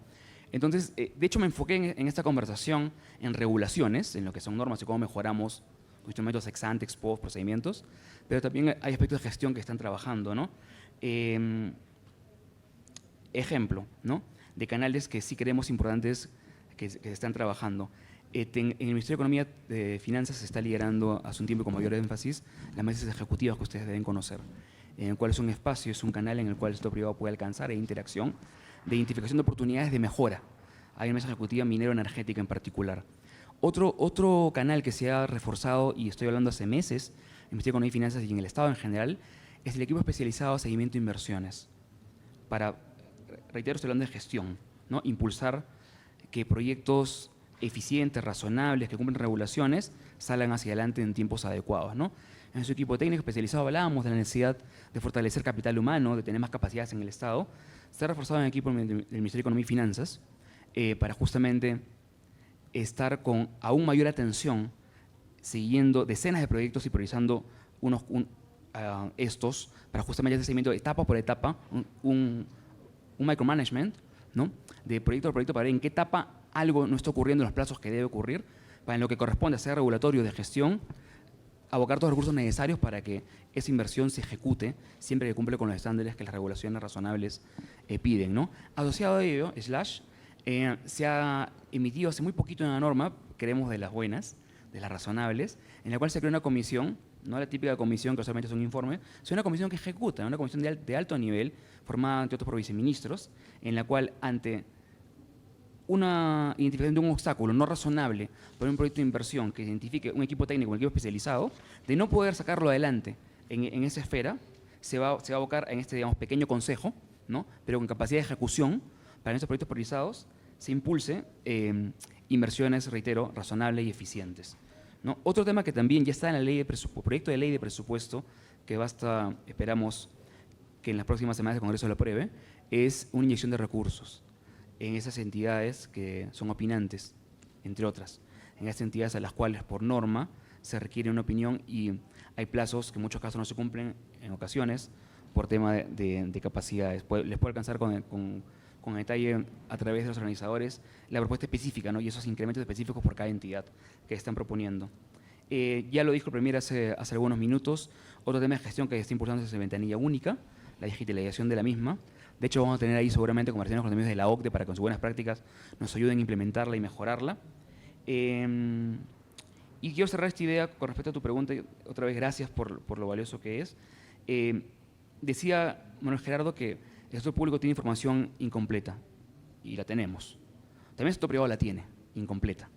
Entonces, de hecho, me enfoqué en esta conversación en regulaciones, en lo que son normas y cómo mejoramos instrumentos ex ante, ex post, procedimientos, pero también hay aspectos de gestión que están trabajando, ¿no? Ejemplo, ¿no? De canales que sí creemos importantes que están trabajando. En el Ministerio de Economía de Finanzas se está liderando hace un tiempo con mayor énfasis las mesas ejecutivas que ustedes deben conocer, en el cual es un espacio, es un canal en el cual el sector privado puede alcanzar interacción de identificación de oportunidades de mejora. Hay una mesa ejecutiva minero-energética en particular. Otro canal que se ha reforzado, y estoy hablando hace meses, en el Ministerio de Economía y Finanzas y en el Estado en general, es el equipo especializado de seguimiento de inversiones. Para, reitero, estoy hablando de gestión, ¿no? Impulsar que proyectos eficientes, razonables, que cumplen regulaciones, salgan hacia adelante en tiempos adecuados, ¿no? En su equipo técnico especializado hablábamos de la necesidad de fortalecer capital humano, de tener más capacidades en el Estado. Se ha reforzado en el equipo del Ministerio de Economía y Finanzas para justamente estar con aún mayor atención, siguiendo decenas de proyectos y priorizando estos para justamente hacer seguimiento etapa por etapa, un micromanagement, ¿no? De proyecto a proyecto para ver en qué etapa algo no está ocurriendo en los plazos que debe ocurrir, para en lo que corresponde a ser regulatorio de gestión, abocar todos los recursos necesarios para que esa inversión se ejecute siempre que cumple con los estándares que las regulaciones razonables piden, ¿no? Asociado a ello, se ha emitido hace muy poquito una norma, creemos de las buenas, de las razonables, en la cual se creó una comisión, no la típica comisión que solamente es un informe, sino una comisión que ejecuta, una comisión de alto nivel, formada entre otros por viceministros, en la cual ante una identificación de un obstáculo no razonable por un proyecto de inversión que identifique un equipo técnico, un equipo especializado, de no poder sacarlo adelante en esa esfera, se va a abocar en este, digamos, pequeño consejo, ¿no? Pero con capacidad de ejecución para esos proyectos priorizados, se impulse inversiones, reitero, razonables y eficientes, ¿no? Otro tema que también ya está en la ley de proyecto de ley de presupuesto, que esperamos que en las próximas semanas el Congreso lo apruebe, es una inyección de recursos en esas entidades que son opinantes, entre otras, en esas entidades a las cuales por norma se requiere una opinión y hay plazos que en muchos casos no se cumplen en ocasiones por tema de capacidades. Les puedo alcanzar con detalle a través de los organizadores la propuesta específica, ¿no? Y esos incrementos específicos por cada entidad que están proponiendo. Ya lo dijo el Premier hace algunos minutos, otro tema de gestión que está impulsando es la ventanilla única, la digitalización de la misma. De hecho, vamos a tener ahí seguramente conversaciones con los amigos de la OCDE para que con sus buenas prácticas nos ayuden a implementarla y mejorarla. Y quiero cerrar esta idea con respecto a tu pregunta, y otra vez gracias por lo valioso que es. Decía Manuel Gerardo que el sector público tiene información incompleta, y la tenemos. También el sector privado la tiene, incompleta.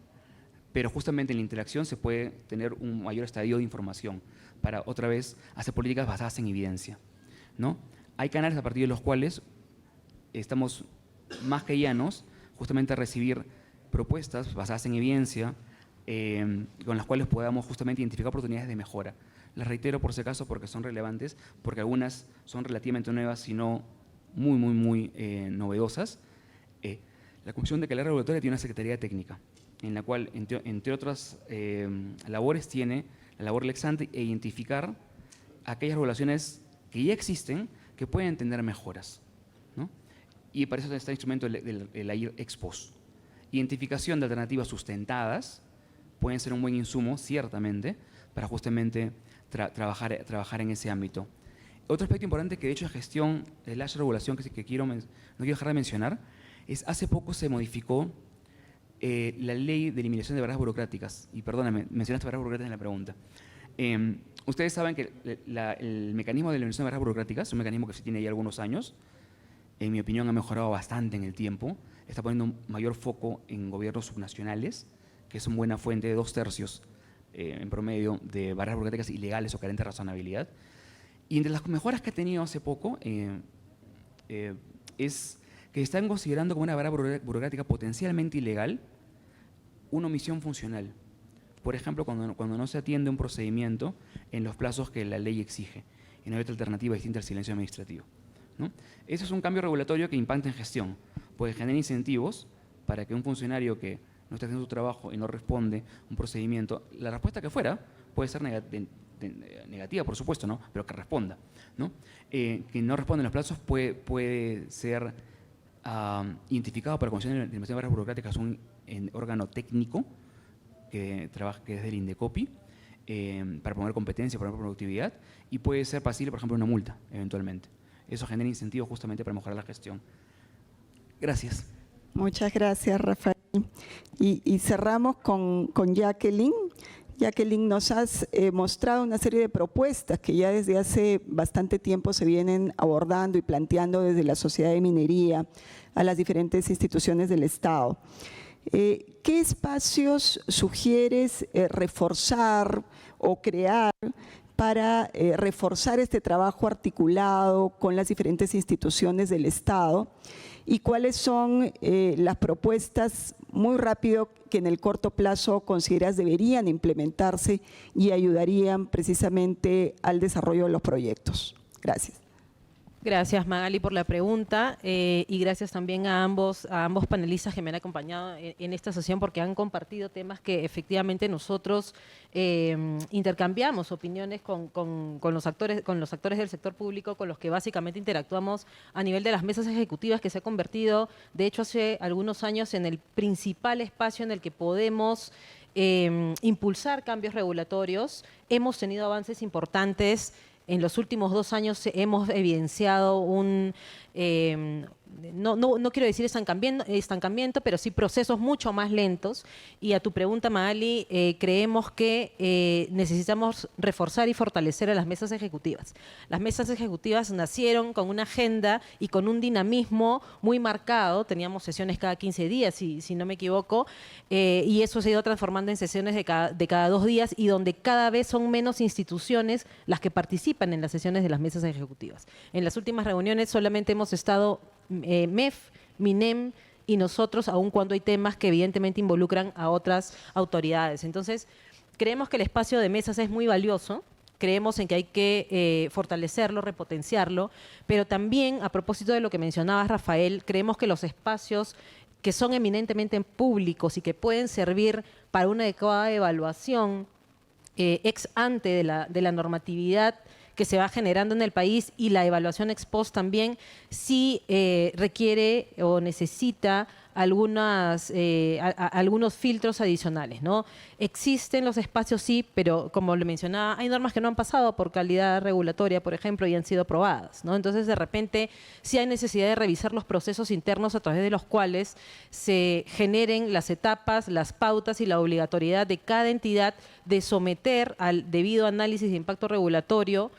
Pero justamente en la interacción se puede tener un mayor estadio de información para, otra vez, hacer políticas basadas en evidencia, ¿no? Hay canales a partir de los cuales estamos más que llanos justamente a recibir propuestas basadas en evidencia con las cuales podamos justamente identificar oportunidades de mejora. Las reitero por si acaso porque son relevantes, porque algunas son relativamente nuevas, sino muy novedosas. La Comisión de Calidad Regulatoria tiene una Secretaría Técnica, en la cual, entre otras labores, tiene la labor ex ante e identificar aquellas regulaciones que ya existen que pueden tener mejoras, ¿no? Y para eso está el instrumento del AIR ex post. Identificación de alternativas sustentadas pueden ser un buen insumo, ciertamente, para justamente trabajar en ese ámbito. Otro aspecto importante que de hecho es gestión de la regulación que no quiero dejar de mencionar es hace poco se modificó la ley de eliminación de barreras burocráticas. Y perdóname, mencionaste barreras burocráticas en la pregunta. Ustedes saben que el mecanismo de eliminación de barreras burocráticas es un mecanismo que se tiene ya algunos años. En mi opinión ha mejorado bastante en el tiempo. Está poniendo un mayor foco en gobiernos subnacionales, que es una buena fuente de 2/3 en promedio de barreras burocráticas ilegales o carentes de razonabilidad. Y entre las mejoras que ha tenido hace poco es que están considerando como una barrera burocrática potencialmente ilegal una omisión funcional. Por ejemplo, cuando no se atiende un procedimiento en los plazos que la ley exige y no hay otra alternativa distinta al silencio administrativo, ¿no? Eso es un cambio regulatorio que impacta en gestión, porque genera incentivos para que un funcionario que no está haciendo su trabajo y no responde a un procedimiento, la respuesta que fuera puede ser negativa, por supuesto, ¿no? Pero que responda, ¿no? Que no responde en los plazos puede ser identificado por la Comisión de Eliminación de Barreras Burocráticas, un órgano técnico que es del INDECOPI, para promover competencia, para promover productividad, y puede ser pasible, por ejemplo, una multa, eventualmente. Eso genera incentivos justamente para mejorar la gestión. Gracias. Muchas gracias, Rafael. Y cerramos con Jacqueline. Jacqueline, nos has mostrado una serie de propuestas que ya desde hace bastante tiempo se vienen abordando y planteando desde la Sociedad de Minería a las diferentes instituciones del Estado. ¿Qué espacios sugieres reforzar o crear para reforzar este trabajo articulado con las diferentes instituciones del Estado? ¿Y cuáles son las propuestas, muy rápido, que en el corto plazo consideras deberían implementarse y ayudarían precisamente al desarrollo de los proyectos? Gracias. Gracias, Magali, por la pregunta y gracias también a ambos panelistas que me han acompañado en esta sesión porque han compartido temas que efectivamente nosotros intercambiamos opiniones con los actores del sector público, con los que básicamente interactuamos a nivel de las mesas ejecutivas, que se ha convertido, de hecho, hace algunos años en el principal espacio en el que podemos impulsar cambios regulatorios. Hemos tenido avances importantes. En los últimos 2 años hemos evidenciado no quiero decir estancamiento, pero sí procesos mucho más lentos. Y a tu pregunta, Magali, creemos que necesitamos reforzar y fortalecer a las mesas ejecutivas. Las mesas ejecutivas nacieron con una agenda y con un dinamismo muy marcado. Teníamos sesiones cada 15 días, si no me equivoco, y eso se ha ido transformando en sesiones de cada 2 días y donde cada vez son menos instituciones las que participan en las sesiones de las mesas ejecutivas. En las últimas reuniones solamente hemos estado MEF, MINEM y nosotros, aun cuando hay temas que evidentemente involucran a otras autoridades. Entonces, creemos que el espacio de mesas es muy valioso creemos en que hay que fortalecerlo, repotenciarlo, pero también, a propósito de lo que mencionabas, Rafael, creemos que los espacios que son eminentemente públicos y que pueden servir para una adecuada evaluación ex ante de la normatividad que se va generando en el país y la evaluación ex post también, sí requiere o necesita algunos filtros adicionales, ¿no? Existen los espacios, sí, pero como le mencionaba, hay normas que no han pasado por calidad regulatoria, por ejemplo, y han sido aprobadas, ¿no? Entonces, de repente, sí hay necesidad de revisar los procesos internos a través de los cuales se generen las etapas, las pautas y la obligatoriedad de cada entidad de someter al debido análisis de impacto regulatorio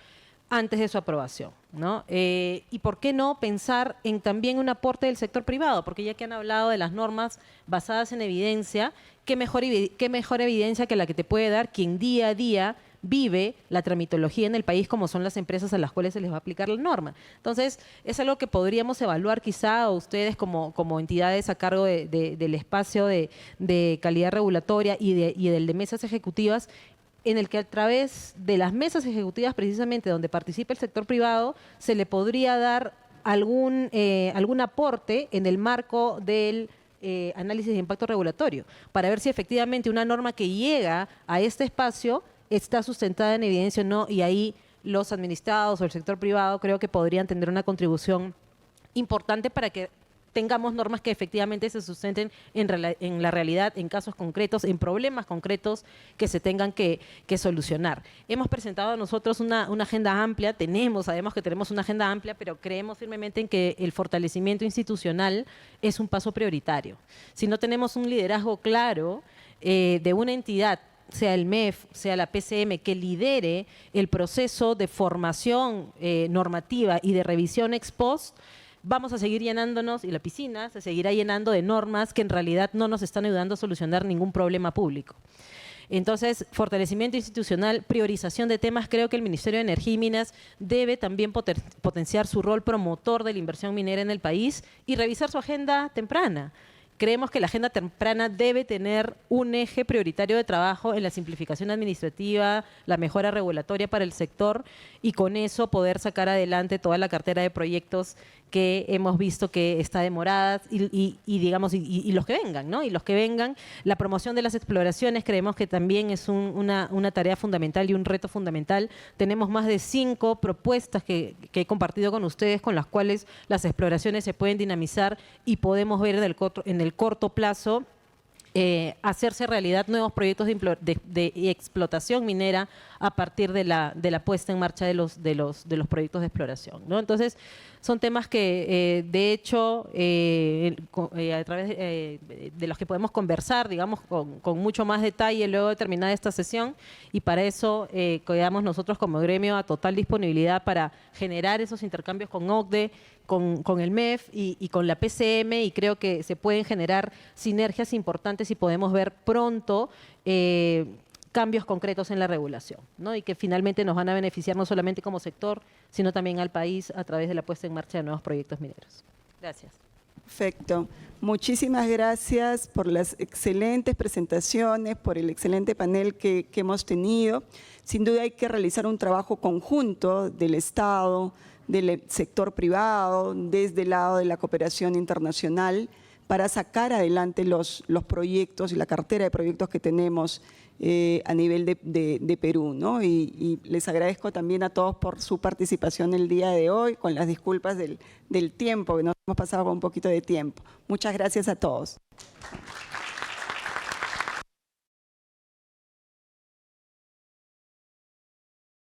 antes de su aprobación, ¿no? Y por qué no pensar en también un aporte del sector privado, porque ya que han hablado de las normas basadas en evidencia, qué mejor evidencia que la que te puede dar quien día a día vive la tramitología en el país, como son las empresas a las cuales se les va a aplicar la norma. Entonces, es algo que podríamos evaluar quizá ustedes como entidades a cargo del espacio de calidad regulatoria y del de mesas ejecutivas, en el que a través de las mesas ejecutivas, precisamente donde participa el sector privado, se le podría dar algún aporte en el marco del análisis de impacto regulatorio, para ver si efectivamente una norma que llega a este espacio está sustentada en evidencia o no, y ahí los administrados o el sector privado creo que podrían tener una contribución importante para que tengamos normas que efectivamente se sustenten en la realidad, en casos concretos, en problemas concretos que se tengan que solucionar. Hemos presentado nosotros una agenda amplia, sabemos que tenemos una agenda amplia, pero creemos firmemente en que el fortalecimiento institucional es un paso prioritario. Si no tenemos un liderazgo claro de una entidad, sea el MEF, sea la PCM, que lidere el proceso de formación normativa y de revisión ex post, vamos a seguir llenándonos, y la piscina se seguirá llenando de normas que en realidad no nos están ayudando a solucionar ningún problema público. Entonces, fortalecimiento institucional, priorización de temas. Creo que el Ministerio de Energía y Minas debe también potenciar su rol promotor de la inversión minera en el país y revisar su agenda temprana. Creemos que la agenda temprana debe tener un eje prioritario de trabajo en la simplificación administrativa, la mejora regulatoria para el sector, y con eso poder sacar adelante toda la cartera de proyectos que hemos visto que está demorada y los que vengan, ¿no? Y los que vengan, la promoción de las exploraciones creemos que también es una tarea fundamental y un reto fundamental. Tenemos más de 5 propuestas que he compartido con ustedes, con las cuales las exploraciones se pueden dinamizar y podemos ver en el corto plazo hacerse realidad nuevos proyectos de explotación minera a partir de la puesta en marcha de los proyectos de exploración, ¿no? Entonces, son temas que, de hecho, a través de los que podemos conversar, digamos, con mucho más detalle luego de terminada esta sesión, y para eso quedamos nosotros como gremio a total disponibilidad para generar esos intercambios con OCDE, con el MEF y con la PCM, y creo que se pueden generar sinergias importantes y podemos ver pronto cambios concretos en la regulación, ¿no? Y que finalmente nos van a beneficiar no solamente como sector, sino también al país a través de la puesta en marcha de nuevos proyectos mineros. Gracias. Perfecto. Muchísimas gracias por las excelentes presentaciones, por el excelente panel que hemos tenido. Sin duda hay que realizar un trabajo conjunto del Estado, del sector privado, desde el lado de la cooperación internacional, para sacar adelante los proyectos y la cartera de proyectos que tenemos a nivel de Perú, ¿no? Y les agradezco también a todos por su participación el día de hoy, con las disculpas del tiempo, que nos hemos pasado con un poquito de tiempo. Muchas gracias a todos.